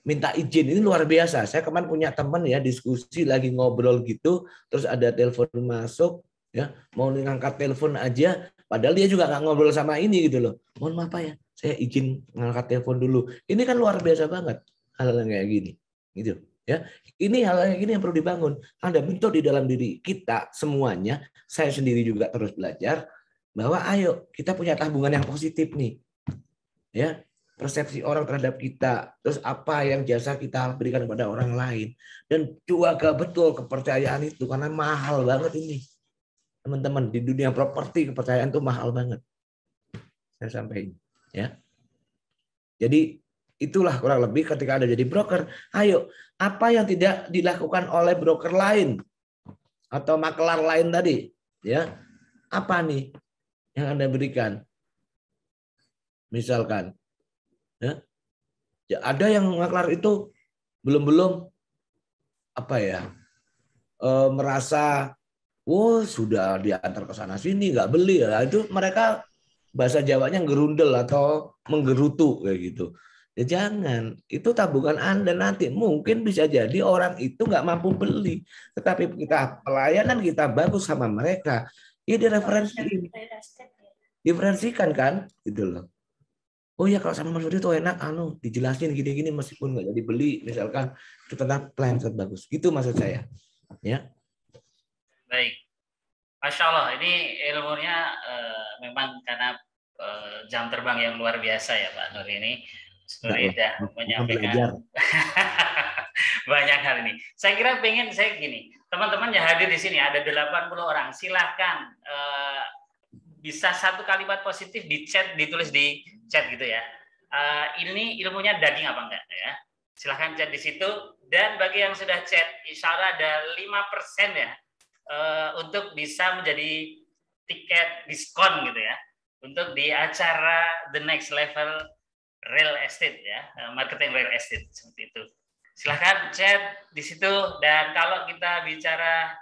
minta izin, ini luar biasa. Saya kemarin punya teman ya diskusi lagi ngobrol gitu, terus ada telepon masuk ya mau ngangkat telepon aja, padahal dia juga nggak ngobrol sama ini gitu loh. Mohon maaf Pak ya, saya izin ngangkat telepon dulu. Ini kan luar biasa banget hal-hal kayak gini, gitu. Ya, ini hal yang ini yang perlu dibangun. Ada bentuk di dalam diri kita semuanya. Saya sendiri juga terus belajar bahwa ayo kita punya tabungan yang positif nih, ya persepsi orang terhadap kita, terus apa yang jasa kita berikan kepada orang lain, dan jaga betul kepercayaan itu karena mahal banget ini, teman-teman di dunia properti kepercayaan itu mahal banget. Saya sampaikan, ya. Jadi itulah kurang lebih ketika Anda jadi broker, ayo apa yang tidak dilakukan oleh broker lain atau makelar lain tadi, ya apa nih yang Anda berikan? Misalkan, ya ada yang makelar itu belum apa ya merasa, oh sudah diantar ke sana sini nggak beli ya, itu mereka bahasa Jawanya gerundel atau menggerutu kayak gitu. Ya jangan, itu tabungan Anda nanti mungkin bisa jadi orang itu nggak mampu beli, tetapi kita pelayanan kita bagus sama mereka, ya diferensikan kan, gitu loh. Oh ya kalau sama Mas Budi tuh enak, dijelasin gini-gini meskipun nggak jadi beli, misalkan itu tetap pelayanan bagus, gitu maksud saya, ya.
Baik, Masya Allah, ini ilmunya memang karena jam terbang yang luar biasa ya Pak Nur ini. Sudah menyampaikan banyak hal ini. Saya kira saya gini, teman-teman yang hadir di sini ada 80 orang. Silahkan bisa satu kalimat positif di chat, ditulis di chat gitu ya. Ini ilmunya daging apa enggak ya? Silahkan chat di situ. Dan bagi yang sudah chat, insya Allah ada 5% ya untuk bisa menjadi tiket diskon gitu ya untuk di acara The Next Level Real Estate ya, marketing real estate seperti itu. Silahkan chat di situ. Dan kalau kita bicara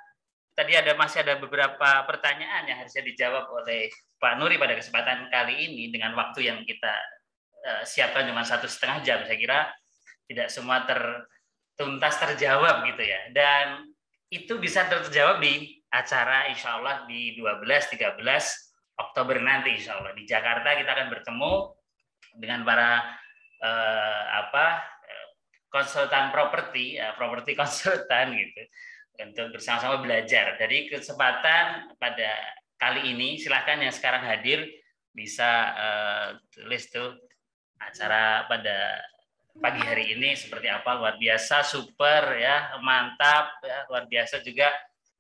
tadi masih ada beberapa pertanyaan yang harusnya dijawab oleh Pak Nuri pada kesempatan kali ini dengan waktu yang kita siapkan cuma 1,5 jam. Saya kira tidak semua tuntas terjawab gitu ya. Dan itu bisa terjawab di acara insya Allah di 12-13 Oktober nanti insya Allah. Di Jakarta kita akan bertemu dengan para konsultan properti, properti konsultan gitu, untuk bersama-sama belajar. Dari kesempatan pada kali ini, silahkan yang sekarang hadir bisa tulis tuh acara pada pagi hari ini seperti apa, luar biasa, super ya, mantap ya, luar biasa juga.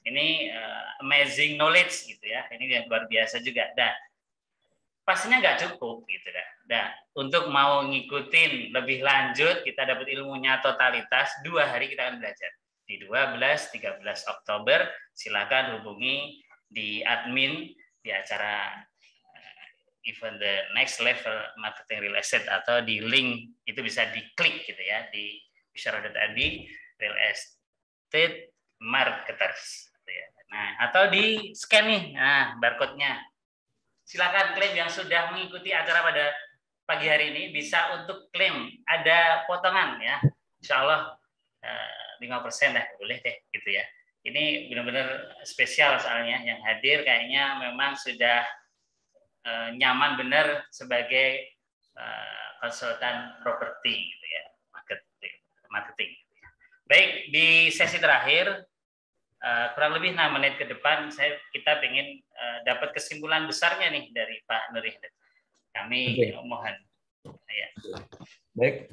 Ini amazing knowledge gitu ya, ini yang luar biasa juga. Dan pastinya nggak cukup gitu dah. Nah, untuk mau ngikutin lebih lanjut, kita dapat ilmunya totalitas, 2 hari kita akan belajar. Di 12-13 Oktober, silakan hubungi di admin di acara event The Next Level Marketing Real Estate, atau di link itu bisa diklik gitu ya, di bisyara.id Real Estate Marketers. Nah, atau di scan nih, nah barcode-nya. Silakan klaim yang sudah mengikuti acara pada pagi hari ini, bisa untuk klaim, ada potongan ya, insya Allah 5% lah boleh deh gitu ya. Ini benar-benar spesial soalnya yang hadir kayaknya memang sudah nyaman benar sebagai konsultan properti gitu ya, marketing. Baik, di sesi terakhir kurang lebih 6 menit ke depan kita ingin dapat kesimpulan besarnya nih dari Pak Nuri. Kami mohon. Ya.
Baik.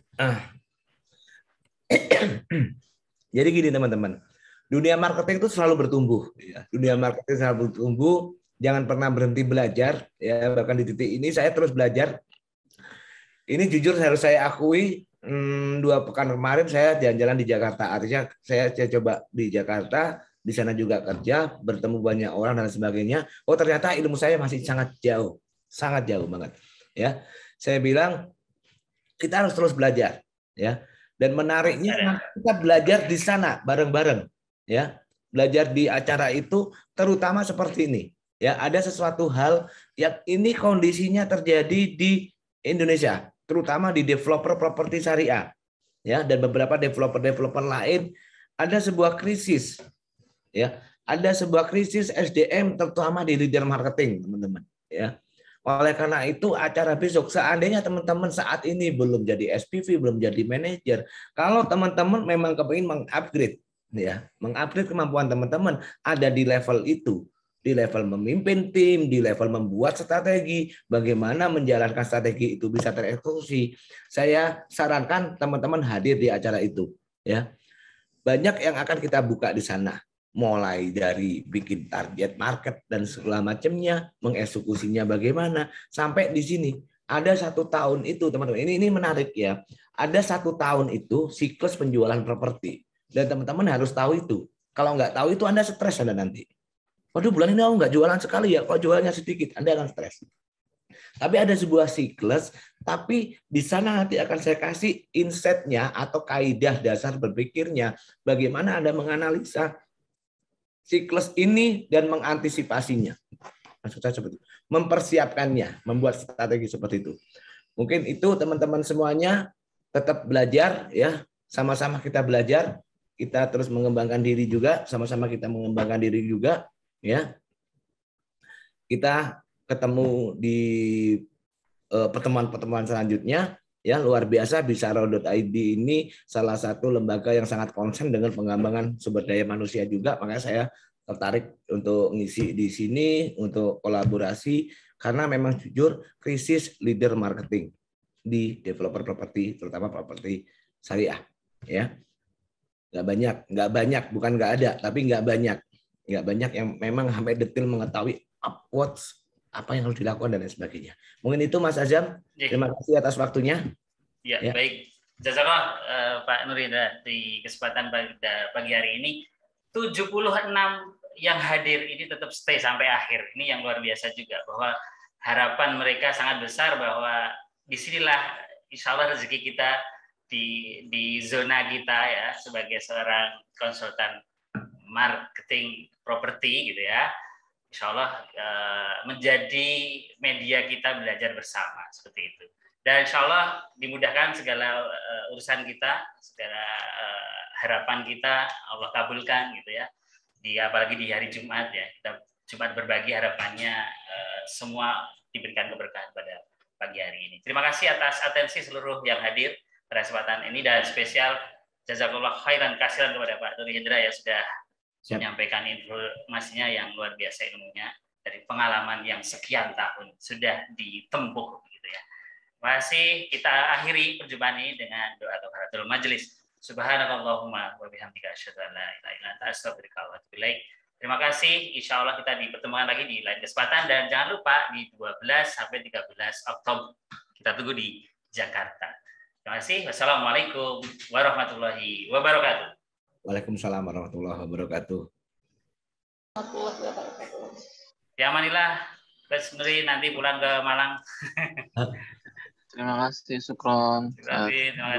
Jadi gini teman-teman, dunia marketing itu selalu bertumbuh. Ya. Dunia marketing selalu bertumbuh. Jangan pernah berhenti belajar. Ya, bahkan di titik ini saya terus belajar. Ini jujur harus saya akui. 2 pekan kemarin saya jalan-jalan di Jakarta. Artinya saya coba di Jakarta. Di sana juga kerja, bertemu banyak orang dan sebagainya. Oh, ternyata ilmu saya masih sangat jauh banget. Ya, saya bilang kita harus terus belajar, ya. Dan menariknya kita belajar di sana bareng-bareng, ya. Belajar di acara itu, terutama seperti ini, ya. Ada sesuatu hal yang ini kondisinya terjadi di Indonesia, terutama di developer properti syariah, ya. Dan beberapa developer lain ada sebuah krisis. Ya, ada sebuah krisis SDM terutama di leader marketing, teman-teman. Ya, oleh karena itu acara besok, seandainya teman-teman saat ini belum jadi SPV, belum jadi manajer, kalau teman-teman memang kepingin mengupgrade, ya, mengupgrade kemampuan teman-teman ada di level itu, di level memimpin tim, di level membuat strategi, bagaimana menjalankan strategi itu bisa tereksekusi. Saya sarankan teman-teman hadir di acara itu, ya. Banyak yang akan kita buka di sana. Mulai dari bikin target market dan segala macamnya, mengeksekusinya bagaimana, sampai di sini. Ada 1 tahun itu, teman-teman. Ini menarik ya. Ada 1 tahun itu siklus penjualan properti. Dan teman-teman harus tahu itu. Kalau nggak tahu itu Anda stres Anda nanti. Waduh, bulan ini aku nggak jualan sekali ya. Kalau jualannya sedikit, Anda akan stres. Tapi ada sebuah siklus, tapi di sana nanti akan saya kasih insight-nya atau kaidah dasar berpikirnya. Bagaimana Anda menganalisa siklus ini dan mengantisipasinya. Maksud saya seperti itu. Mempersiapkannya, membuat strategi seperti itu. Mungkin itu teman-teman semuanya tetap belajar ya, sama-sama kita belajar, kita terus mengembangkan diri juga, sama-sama kita mengembangkan diri juga ya. Kita ketemu di pertemuan-pertemuan selanjutnya ya, luar biasa. Bisyara.id ini salah satu lembaga yang sangat konsen dengan pengembangan sumber daya manusia juga, makanya saya tertarik untuk ngisi di sini untuk kolaborasi karena memang jujur krisis leader marketing di developer properti, terutama properti syariah ya. Nggak banyak, bukan nggak ada, tapi nggak banyak yang memang sampai detail mengetahui apa yang harus dilakukan dan lain sebagainya. Mungkin itu Mas Azam. Terima kasih atas waktunya.
Ya. Baik. Jazakallah Pak Nuri di kesempatan pada pagi hari ini. 76 yang hadir ini tetap stay sampai akhir. Ini yang luar biasa juga, bahwa harapan mereka sangat besar bahwa disinilah insya Allah rezeki kita di zona kita ya sebagai seorang konsultan marketing properti gitu ya. Insya Allah menjadi media kita belajar bersama seperti itu. Dan insya Allah dimudahkan segala urusan kita, segala harapan kita Allah kabulkan gitu ya. Apalagi di hari Jumat ya, kita Jumat berbagi, harapannya semua diberikan keberkahan pada pagi hari ini. Terima kasih atas atensi seluruh yang hadir pada kesempatan ini, dan spesial jazakallah khairan kasiran kepada Pak Doni Hendra yang sudah menyampaikan informasinya yang luar biasa, ilmunya dari pengalaman yang sekian tahun sudah ditempuh gitu ya. Terima kasih, kita akhiri perjumpaan ini dengan doa kafaratul majelis. Subhanakallahumma wa bihamdika asyhadu an la ilaha illa anta astaghfiruka wa atubu ilaik. Terima kasih. Insya Allah kita dipertemukan lagi di lain kesempatan, dan jangan lupa di 12 sampai 13 Oktober kita tunggu di Jakarta. Terima kasih. Wassalamualaikum warahmatullahi wabarakatuh.
Waalaikumsalam warahmatullahi wabarakatuh.
Ya amanilah, Mas Nuri nanti pulang ke Malang.
Terima kasih, Sukron.
Terima kasih.